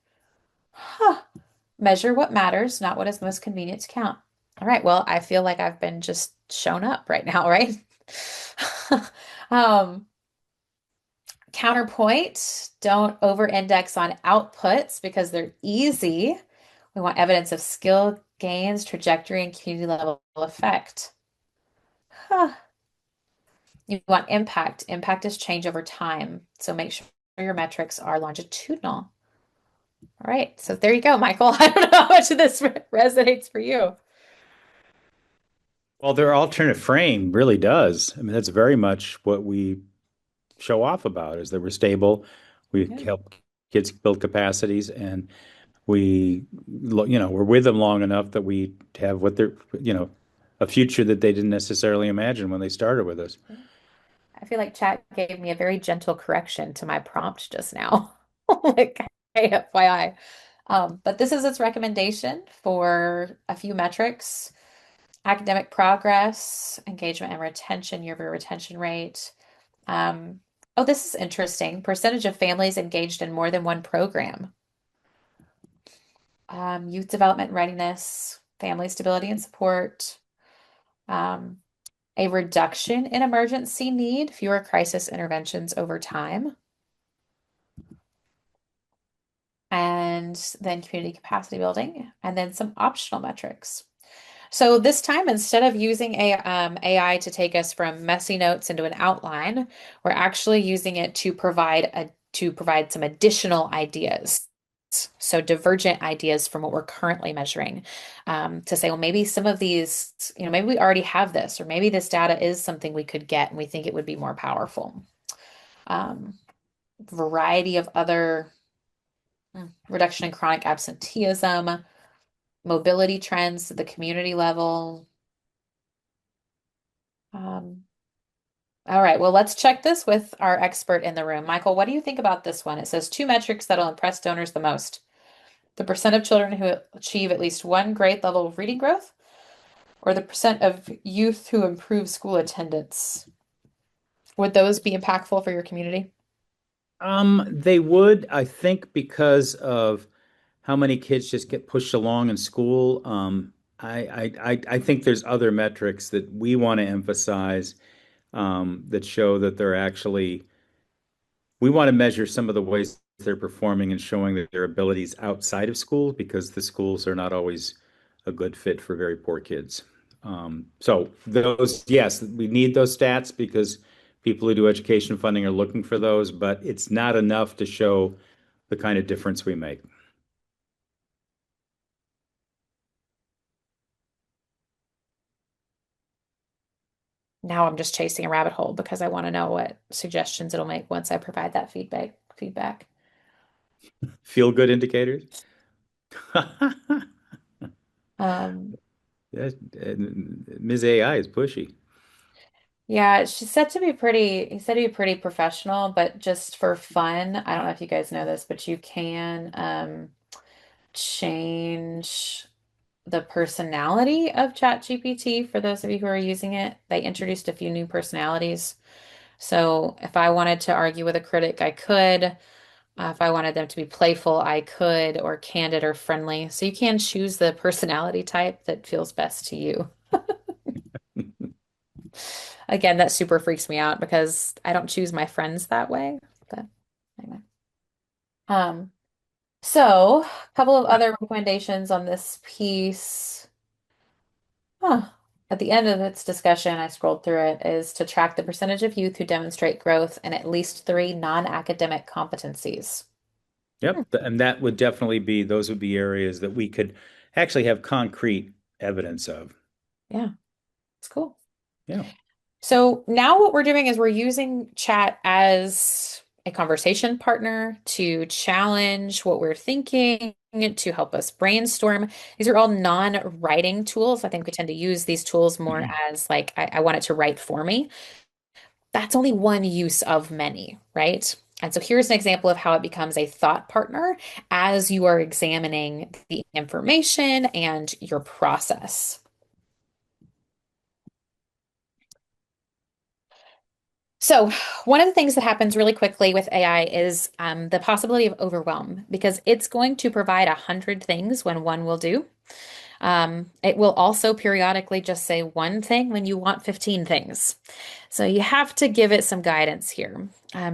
Measure what matters, not what is most convenient to count. All right, well, I feel like I've been just shown up right now, right? Um, Counterpoint, don't over-index on outputs because they're easy. We want evidence of skill gains, trajectory, and community level effect. You want impact. Impact is change over time. So make sure your metrics are longitudinal. All right. So there you go, Michael. I don't know how much of this resonates for you. Well, their alternate frame really does. I mean, that's very much what we show off about is that we're stable, we Yeah. help kids build capacities, and we're with them long enough that we have what they're, a future that they didn't necessarily imagine when they started with us. I feel like chat gave me a very gentle correction to my prompt just now. Like, hey, FYI. But this is its recommendation for a few metrics: academic progress, engagement and retention, year-over-year retention rate. Oh, this is interesting. Percentage of families engaged in more than one program. Youth development and readiness, family stability and support, um, a reduction in emergency need, fewer crisis interventions over time, and then community capacity building, and then some optional metrics. So this time, instead of using AI to take us from messy notes into an outline, we're actually using it to provide some additional ideas. So divergent ideas from what we're currently measuring, to say, well, maybe some of these, maybe we already have this, or maybe this data is something we could get and we think it would be more powerful. Variety of other reduction in chronic absenteeism, mobility trends at the community level. All right, well, let's check this with our expert in the room. Michael, what do you think about this one? It says 2 metrics that'll impress donors the most: the percent of children who achieve at least one grade level of reading growth, or the percent of youth who improve school attendance. Would those be impactful for your community? They would, I think, because of how many kids just get pushed along in school. I think there's other metrics that we want to emphasize that show that they're actually, we want to measure some of the ways they're performing and showing that their abilities outside of school because the schools are not always a good fit for very poor kids. So those, yes, we need those stats because people who do education funding are looking for those, but it's not enough to show the kind of difference we make. now I'm just chasing a rabbit hole because I want to know what suggestions it'll make once I provide that feedback. Feel good indicators? Um, That, Ms. AI is pushy. yeah, he said to be pretty professional, but just for fun, I don't know if you guys know this, but you can change the personality of ChatGPT for those of you who are using it. They introduced a few new personalities. So if I wanted to argue with a critic, I could. If I wanted them to be playful, I could, or candid or friendly. So you can choose the personality type that feels best to you. Again, that super freaks me out because I don't choose my friends that way. But anyway. Um, so a couple of other recommendations on this piece. Huh. At the end of its discussion, I scrolled through it, is to track the percentage of youth who demonstrate growth in at least three non-academic competencies. Hmm. Yep. And that would definitely be, those would be areas that we could actually have concrete evidence of. Yeah, it's cool. Yeah. So now what we're doing is we're using chat as a conversation partner to challenge what we're thinking, to help us brainstorm. These are all non-writing tools. I think we tend to use these tools more as like, I want it to write for me. That's only one use of many, right? And so here's an example of how it becomes a thought partner as you are examining the information and your process. So, one of the things that happens really quickly with AI is the possibility of overwhelm because it's going to provide 100 things when one will do. It will also periodically just say one thing when you want 15 things. So, you have to give it some guidance here.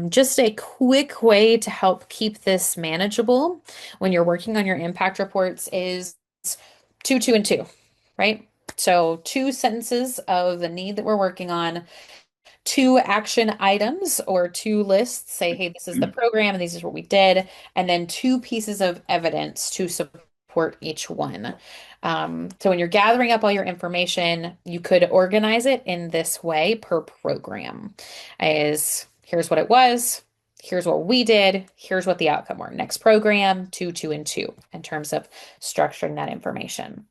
Just a quick way to help keep this manageable when you're working on your impact reports is two, two, and two, right? So, two sentences of the need that we're working on, two action items or two lists, say, hey, this is the program and this is what we did, and then two pieces of evidence to support each one. So when you're gathering up all your information, you could organize it in this way per program. Is here's what it was, here's what we did, here's what the outcome were. Next program, two, two, and two in terms of structuring that information.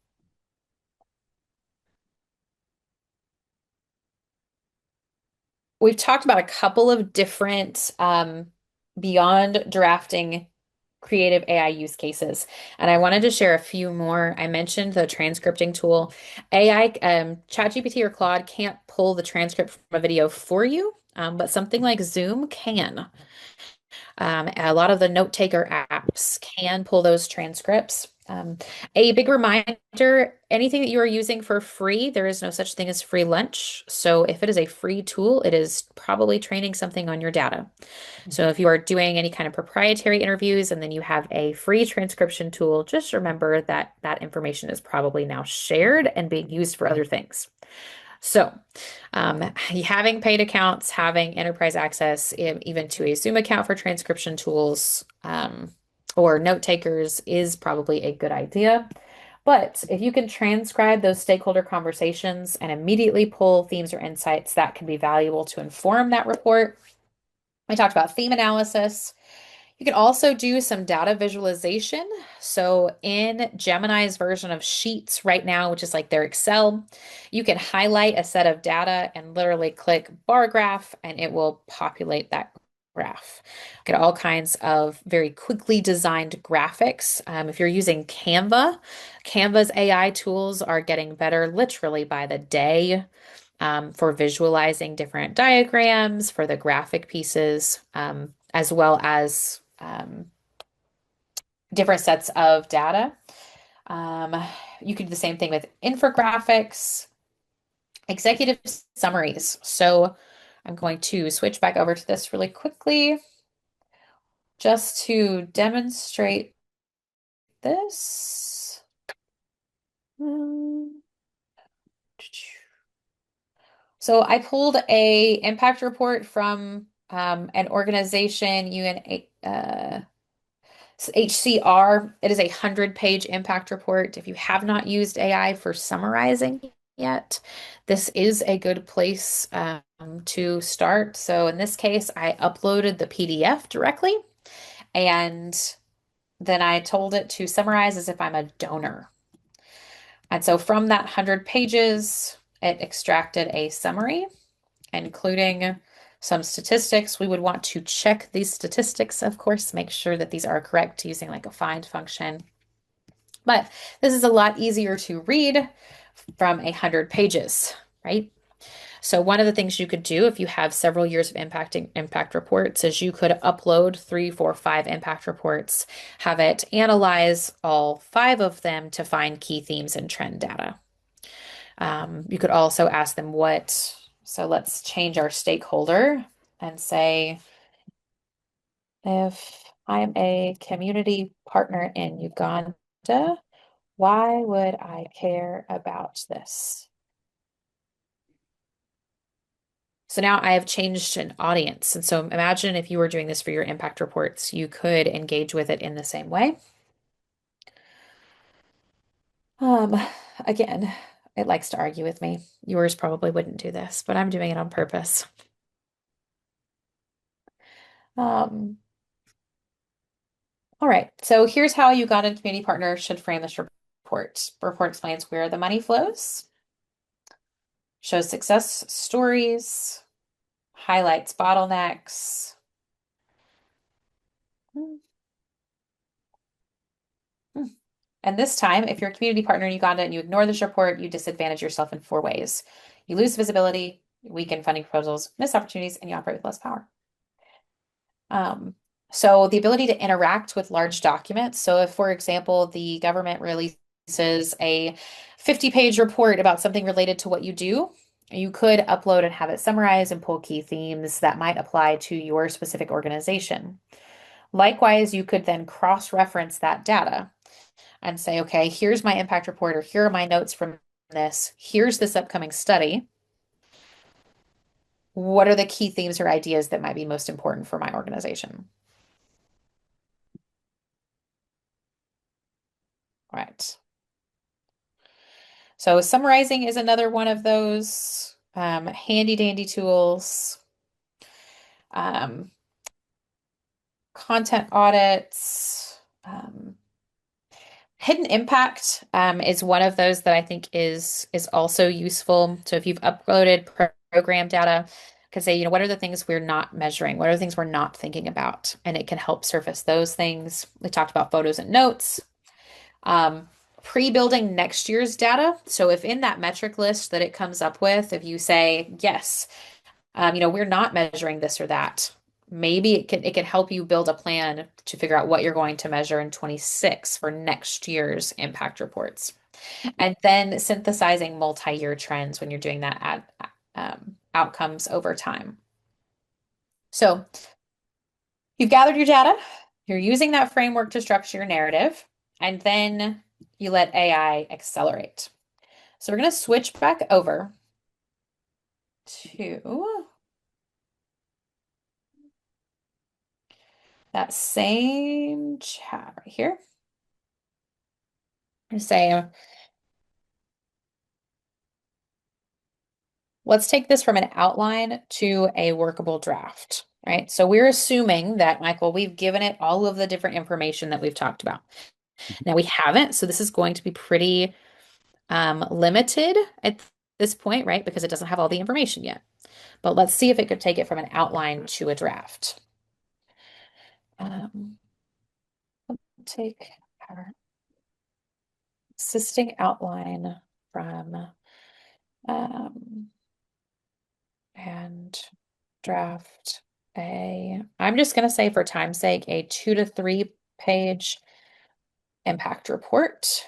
We've talked about a couple of different beyond drafting creative AI use cases, and I wanted to share a few more. I mentioned the transcripting tool. AI, ChatGPT or Claude can't pull the transcript from a video for you, but something like Zoom can. A lot of the note taker apps can pull those transcripts. A big reminder, anything that you are using for free, there is no such thing as free lunch. So if it is a free tool, it is probably training something on your data. So if you are doing any kind of proprietary interviews and then you have a free transcription tool, just remember that that information is probably now shared and being used for other things. So, having paid accounts, having enterprise access, even to a Zoom account for transcription tools, or note takers is probably a good idea. But if you can transcribe those stakeholder conversations and immediately pull themes or insights, that can be valuable to inform that report. We talked about theme analysis. You can also do some data visualization. So in Gemini's version of Sheets right now, which is like their Excel, you can highlight a set of data and literally click bar graph and it will populate that graph. Get all kinds of very quickly designed graphics. If you're using Canva, Canva's AI tools are getting better literally by the day. For visualizing different diagrams, for the graphic pieces, as well as different sets of data. Um, you could do the same thing with infographics, executive summaries. So I'm going to switch back over to this really quickly just to demonstrate this. So I pulled a impact report from an organization, HCR. It is a 100-page impact report. If you have not used AI for summarizing, yet, this is a good place to start. So in this case, I uploaded the PDF directly, and then I told it to summarize as if I'm a donor. And so from that 100 pages, it extracted a summary, including some statistics. We would want to check these statistics, of course, make sure that these are correct using like a find function. But this is a lot easier to read from 100 pages, right? So one of the things you could do if you have several years of impact reports is you could upload 3, 4, 5 impact reports, have it analyze all 5 of them to find key themes and trend data. You could also ask them what, so let's change our stakeholder and say, if I'm a community partner in Uganda, why would I care about this? So now I have changed an audience. And so imagine if you were doing this for your impact reports, you could engage with it in the same way. Um, Again, it likes to argue with me. Yours probably wouldn't do this, but I'm doing it on purpose. All right, so here's how you got a community partner should frame this report. Report explains where the money flows, shows success stories, highlights bottlenecks. And this time, if you're a community partner in Uganda and you ignore this report, you disadvantage yourself in 4 ways. You lose visibility, weaken funding proposals, miss opportunities, and you operate with less power. So the ability to interact with large documents. So if, for example, the government releases a 50-page report about something related to what you do, you could upload and have it summarize and pull key themes that might apply to your specific organization. Likewise, you could then cross-reference that data and say, okay, here's my impact report, or here are my notes from this. Here's this upcoming study. What are the key themes or ideas that might be most important for my organization? Right. So summarizing is another one of those handy dandy tools. Content audits. Hidden impact is one of those that I think is also useful. So if you've uploaded program data, could say, what are the things we're not measuring? What are the things we're not thinking about? And it can help surface those things. We talked about photos and notes. Pre-building next year's data. So if in that metric list that it comes up with, if you say, yes, we're not measuring this or that, maybe it can help you build a plan to figure out what you're going to measure in 26 for next year's impact reports. And then synthesizing multi-year trends when you're doing that outcomes over time. So you've gathered your data, you're using that framework to structure your narrative, and then you let AI accelerate. So we're going to switch back over to that same chat right here. I'm going to say, let's take this from an outline to a workable draft, right? So we're assuming that, Michael, we've given it all of the different information that we've talked about. Now we haven't, so this is going to be pretty limited at this point, right? Because it doesn't have all the information yet. But let's see if it could take it from an outline to a draft. Take our existing outline from and draft I'm just going to say for time's sake, a 2 to 3 page impact report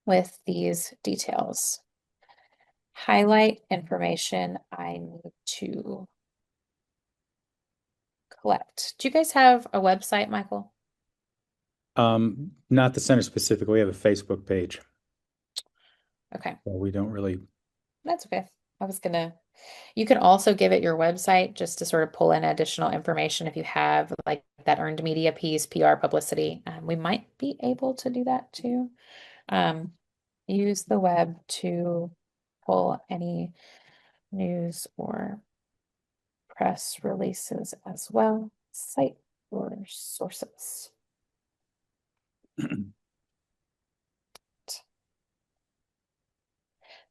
with these details. Highlight information I need to collect. Do you guys have a website, Michael? Not the center specifically. We have a Facebook page. Okay. So we don't really. That's okay. You can also give it your website just to sort of pull in additional information if you have like that earned media piece, PR publicity. We might be able to do that too. Use the web to pull any news or press releases as well. Cite your sources.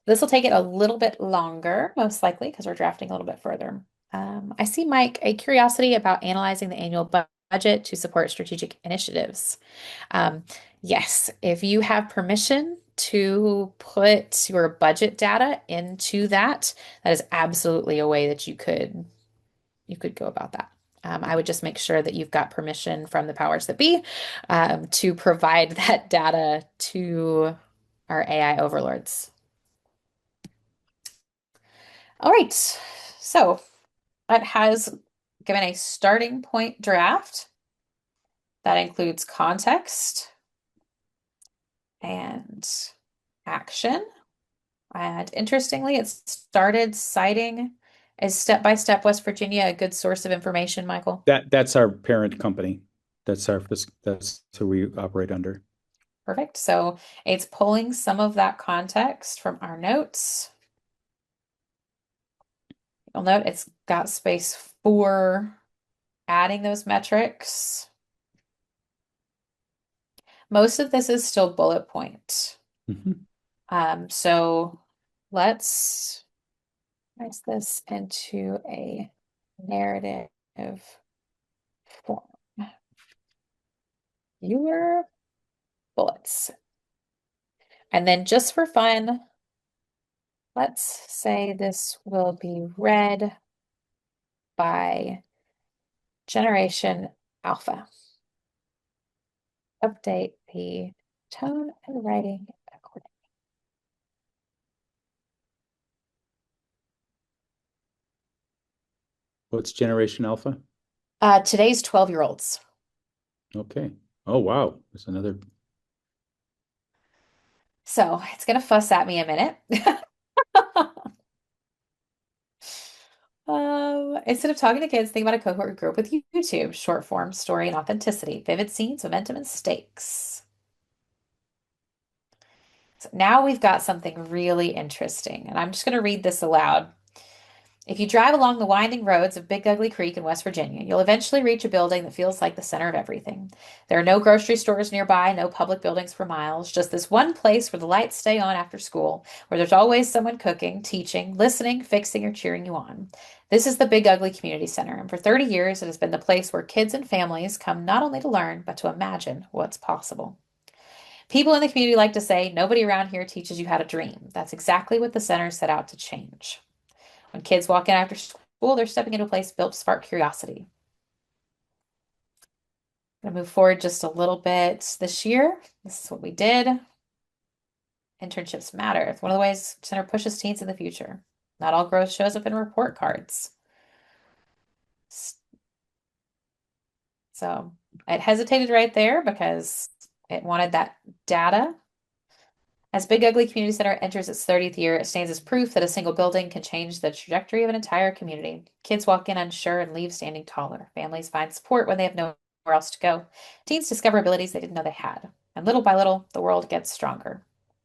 This will take it a little bit longer, most likely, because we're drafting a little bit further. I see, Mike, a curiosity about analyzing the annual budget to support strategic initiatives. Yes, if you have permission to put your budget data into that, that is absolutely a way that you could go about that. I would just make sure that you've got permission from the powers that be to provide that data to our AI overlords. All right, so that has given a starting point draft that includes context and action. And interestingly, it started citing as step-by-step West Virginia a good source of information, Michael? That's our parent company. That's who we operate under. Perfect. So it's pulling some of that context from our notes. You'll note it's got space for adding those metrics. Most of this is still bullet point. So let's write this into a narrative form. Your bullets. And then just for fun, let's say this will be read by Generation Alpha. Update the tone and writing accordingly. What's Generation Alpha? Today's 12-year-olds. Okay. Oh, wow. There's another. So it's going to fuss at me a minute. Instead of talking to kids, think about a cohort who grew up with YouTube, short form, story, and authenticity, vivid scenes, momentum, and stakes. So now we've got something really interesting, and I'm just going to read this aloud. If you drive along the winding roads of Big Ugly Creek in West Virginia, you'll eventually reach a building that feels like the center of everything. There are no grocery stores nearby, no public buildings for miles, just this one place where the lights stay on after school, where there's always someone cooking, teaching, listening, fixing, or cheering you on. This is the Big Ugly Community Center, and for 30 years it has been the place where kids and families come not only to learn, but to imagine what's possible. People in the community like to say, nobody around here teaches you how to dream. That's exactly what the center set out to change. When kids walk in after school, they're stepping into a place built to spark curiosity. I'm going to move forward just a little bit this year. This is what we did. Internships matter. It's one of the ways center pushes teens in the future. Not all growth shows up in report cards. So it hesitated right there because it wanted that data. As Big Ugly Community Center enters its 30th year, it stands as proof that a single building can change the trajectory of an entire community. Kids walk in unsure and leave standing taller. Families find support when they have nowhere else to go. Teens discover abilities they didn't know they had. And little by little, the world gets stronger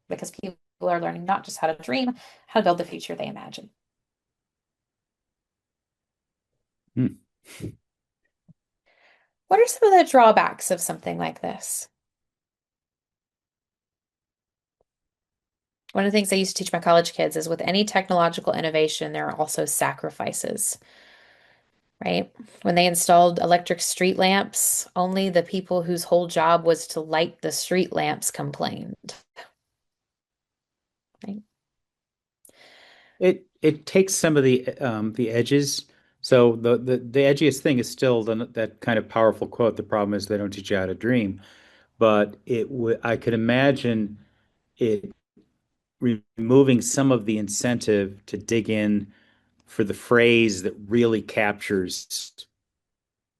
because people are learning not just how to dream, how to build the future they imagine. What are some of the drawbacks of something like this? One of the things I used to teach my college kids is with any technological innovation, there are also sacrifices, right? When they installed electric street lamps, only the people whose whole job was to light the street lamps complained. Right? It takes some of the edges. So the edgiest thing is still that kind of powerful quote. The problem is they don't teach you how to dream. But I could imagine it removing some of the incentive to dig in for the phrase that really captures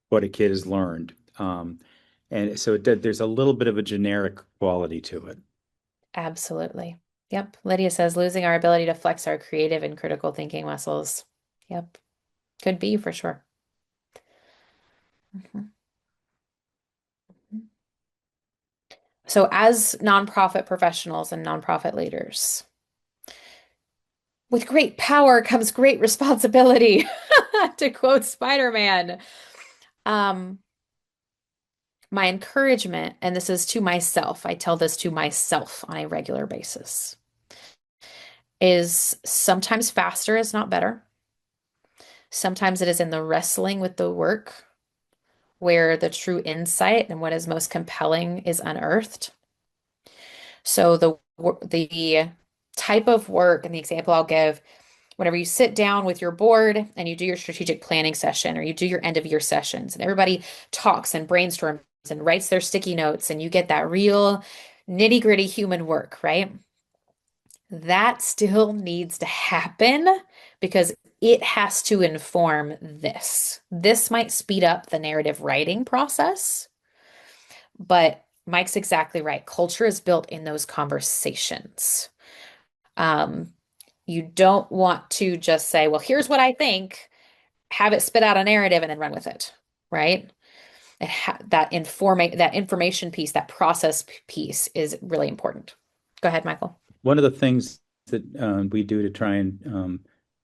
what a kid has learned. And so there's a little bit of a generic quality to it. Absolutely. Yep. Lydia says losing our ability to flex our creative and critical thinking muscles. Yep. Could be for sure. So as nonprofit professionals and nonprofit leaders, with great power comes great responsibility, to quote Spider-Man. Um, my encouragement, and this is to myself, I tell this to myself on a regular basis, is sometimes faster is not better. Sometimes it is in the wrestling with the work where the true insight and what is most compelling is unearthed. So the type of work and the example I'll give, whenever you sit down with your board and you do your strategic planning session or you do your end of year sessions and everybody talks and brainstorms and writes their sticky notes and you get that real nitty-gritty human work, right? That still needs to happen because it has to inform this. This might speed up the narrative writing process, but Mike's exactly right. Culture is built in those conversations. Um, you don't want to just say, well, here's what I think, have it spit out a narrative and then run with it, right? That information piece, that process piece is really important. Go ahead, Michael. One of the things that we do to try and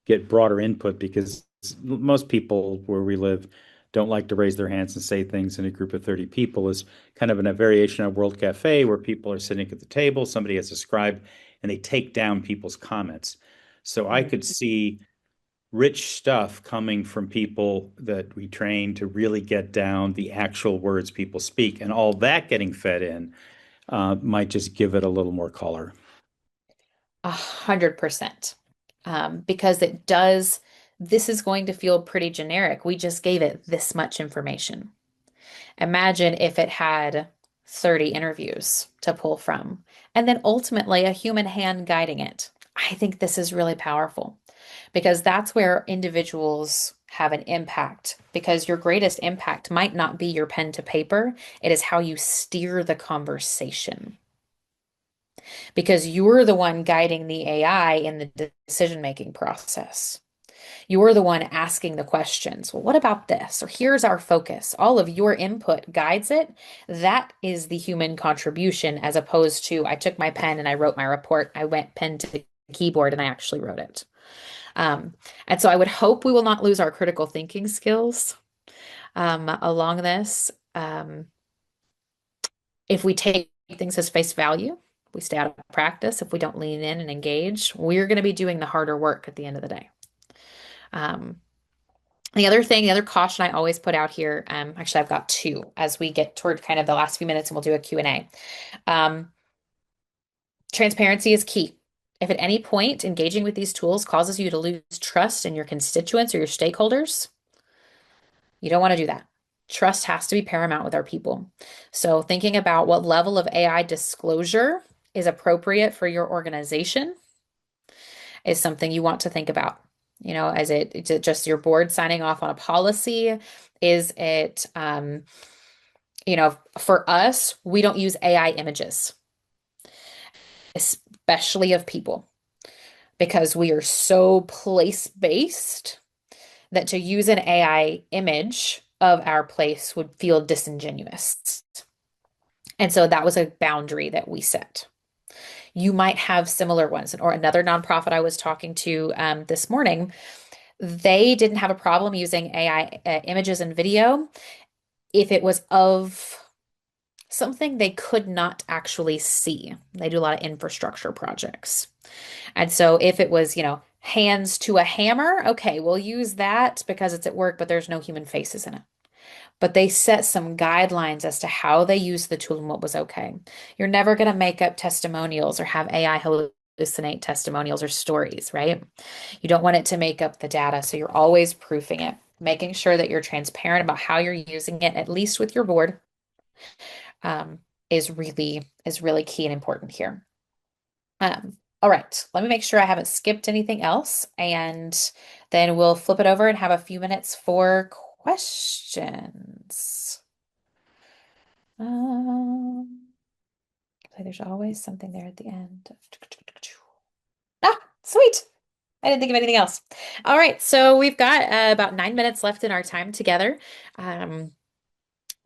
get broader input, because most people where we live don't like to raise their hands and say things in a group of 30 people, is kind of in a variation of World Cafe where people are sitting at the table, somebody has a scribe, and they take down people's comments. So I could see rich stuff coming from people that we train to really get down the actual words people speak, and all that getting fed in might just give it a little more color. 100%. Because this is going to feel pretty generic. We just gave it this much information. Imagine if it had 30 interviews to pull from, and then ultimately a human hand guiding it. I think this is really powerful because that's where individuals have an impact, because your greatest impact might not be your pen to paper. It is how you steer the conversation, because you're the one guiding the AI in the decision-making process. You're the one asking the questions. Well, what about this? Or here's our focus. All of your input guides it. That is the human contribution, as opposed to I took my pen and I wrote my report. I went pen to keyboard and I actually wrote it. And so I would hope we will not lose our critical thinking skills along this. If we take things as face value, we stay out of practice. If we don't lean in and engage, we're going to be doing the harder work at the end of the day. The other caution I always put out here, actually I've got two as we get toward kind of the last few minutes and we'll do a Q&A. Transparency is key. If at any point engaging with these tools causes you to lose trust in your constituents or your stakeholders, you don't want to do that. Trust has to be paramount with our people. So thinking about what level of AI disclosure is appropriate for your organization is something you want to think about. You know, is it just your board signing off on a policy? Is it, for us, we don't use AI images, especially of people, because we are so place-based that to use an AI image of our place would feel disingenuous. And so that was a boundary that we set. You might have similar ones. Or another nonprofit I was talking to this morning, they didn't have a problem using AI images and video if it was of something they could not actually see. They do a lot of infrastructure projects. And so if it was, hands to a hammer, okay, we'll use that because it's at work, but there's no human faces in it. But they set some guidelines as to how they use the tool and what was okay. You're never going to make up testimonials or have AI hallucinate testimonials or stories, right? You don't want it to make up the data, so you're always proofing it, making sure that you're transparent about how you're using it, at least with your board, is really key and important here. All right, let me make sure I haven't skipped anything else, and then we'll flip it over and have a few minutes for questions. There's always something there at the end. Ah, sweet. I didn't think of anything else. All right, so we've got about 9 minutes left in our time together.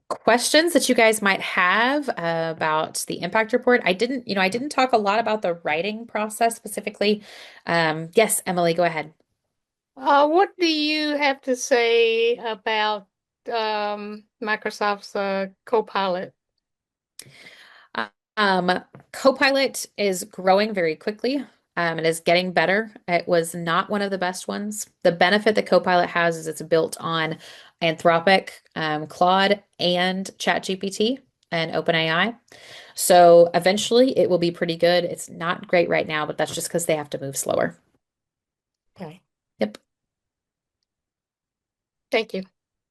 questions that you guys might have about the impact report. I didn't talk a lot about the writing process specifically. Yes, Emily, go ahead. What do you have to say about Microsoft's Copilot? Copilot is growing very quickly. It is getting better. It was not one of the best ones. The benefit that Copilot has is it's built on Anthropic, Claude, and ChatGPT and OpenAI. So eventually it will be pretty good. It's not great right now, but that's just because they have to move slower. Okay. Yep. Thank you.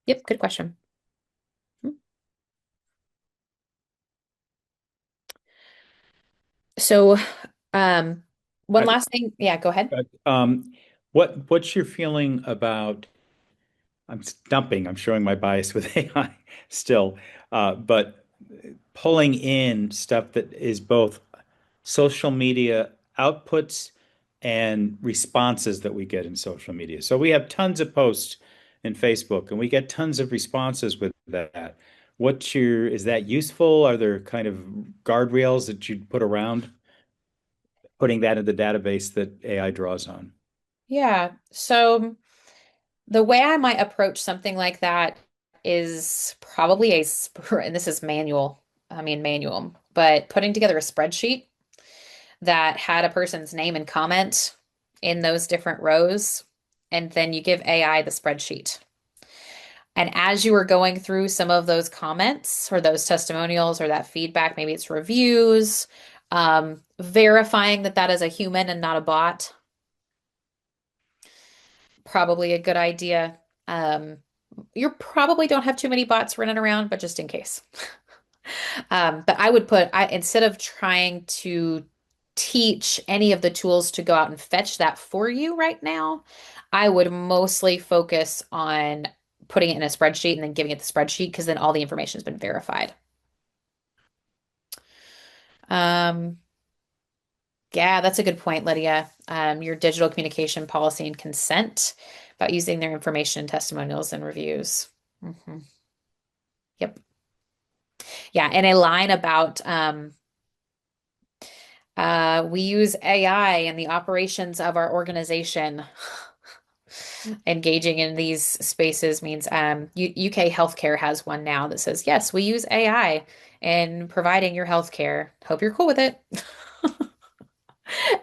Yep. Good question. So, one I- last thing. Yeah, go ahead. what's your feeling about? I'm stumping. I'm showing my bias with AI still, but pulling in stuff that is both social media outputs and responses that we get in social media. So we have tons of posts in Facebook and we get tons of responses with that. Is that useful? Are there kind of guardrails that you'd put around putting that in the database that AI draws on? Yeah. So the way I might approach something like that is probably and this is manual. I mean, manual, but putting together a spreadsheet that had a person's name and comment in those different rows, and then you give AI the spreadsheet. And as you are going through some of those comments or those testimonials or that feedback, maybe it's reviews, verifying that that is a human and not a bot, probably a good idea. You probably don't have too many bots running around, but just in case. But instead of trying to teach any of the tools to go out and fetch that for you right now, I would mostly focus on putting it in a spreadsheet and then giving it the spreadsheet because then all the information has been verified. Um, yeah, that's a good point, Lydia. Your digital communication policy and consent about using their information, testimonials, and reviews. Yep. Yeah, and a line about we use AI in the operations of our organization. Engaging in these spaces means UK healthcare has one now that says, yes, we use AI in providing your healthcare. Hope you're cool with it.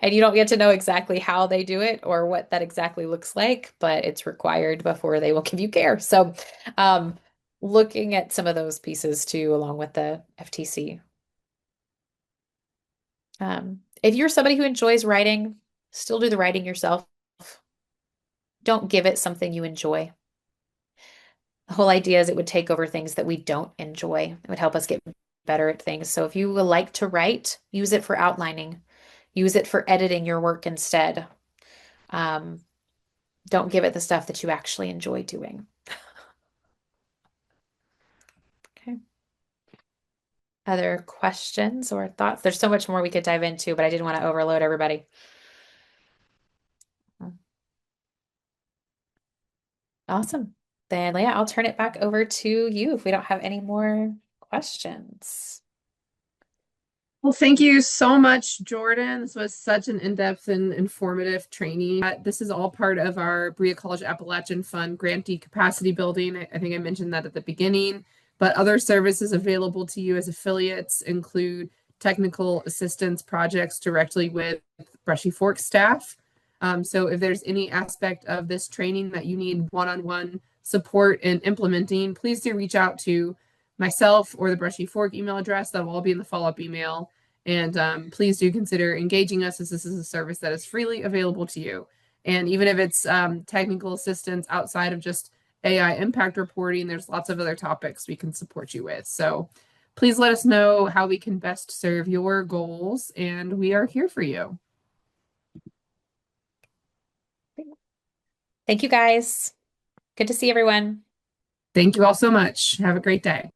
And you don't get to know exactly how they do it or what that exactly looks like, but it's required before they will give you care. So, looking at some of those pieces too, along with the FTC. If you're somebody who enjoys writing, still do the writing yourself. Don't give it something you enjoy. The whole idea is it would take over things that we don't enjoy. It would help us get better at things. So if you would like to write, use it for outlining, use it for editing your work instead. Don't give it the stuff that you actually enjoy doing. Okay. Other questions or thoughts? There's so much more we could dive into, but I didn't want to overload everybody. Awesome. Then, Leah, I'll turn it back over to you if we don't have any more questions. Well, thank you so much, Jordan. This was such an in-depth and informative training. This is all part of our Berea College Appalachian Fund grantee capacity building. I think I mentioned that at the beginning, but other services available to you as affiliates include technical assistance projects directly with Brushy Fork staff. So if there's any aspect of this training that you need one-on-one support in implementing, please do reach out to myself or the Brushy Fork email address. That will all be in the follow-up email. And please do consider engaging us, as this is a service that is freely available to you. And even if it's technical assistance outside of just AI impact reporting, there's lots of other topics we can support you with. So please let us know how we can best serve your goals, and we are here for you. Thank you, guys. Good to see everyone. Thank you all so much. Have a great day.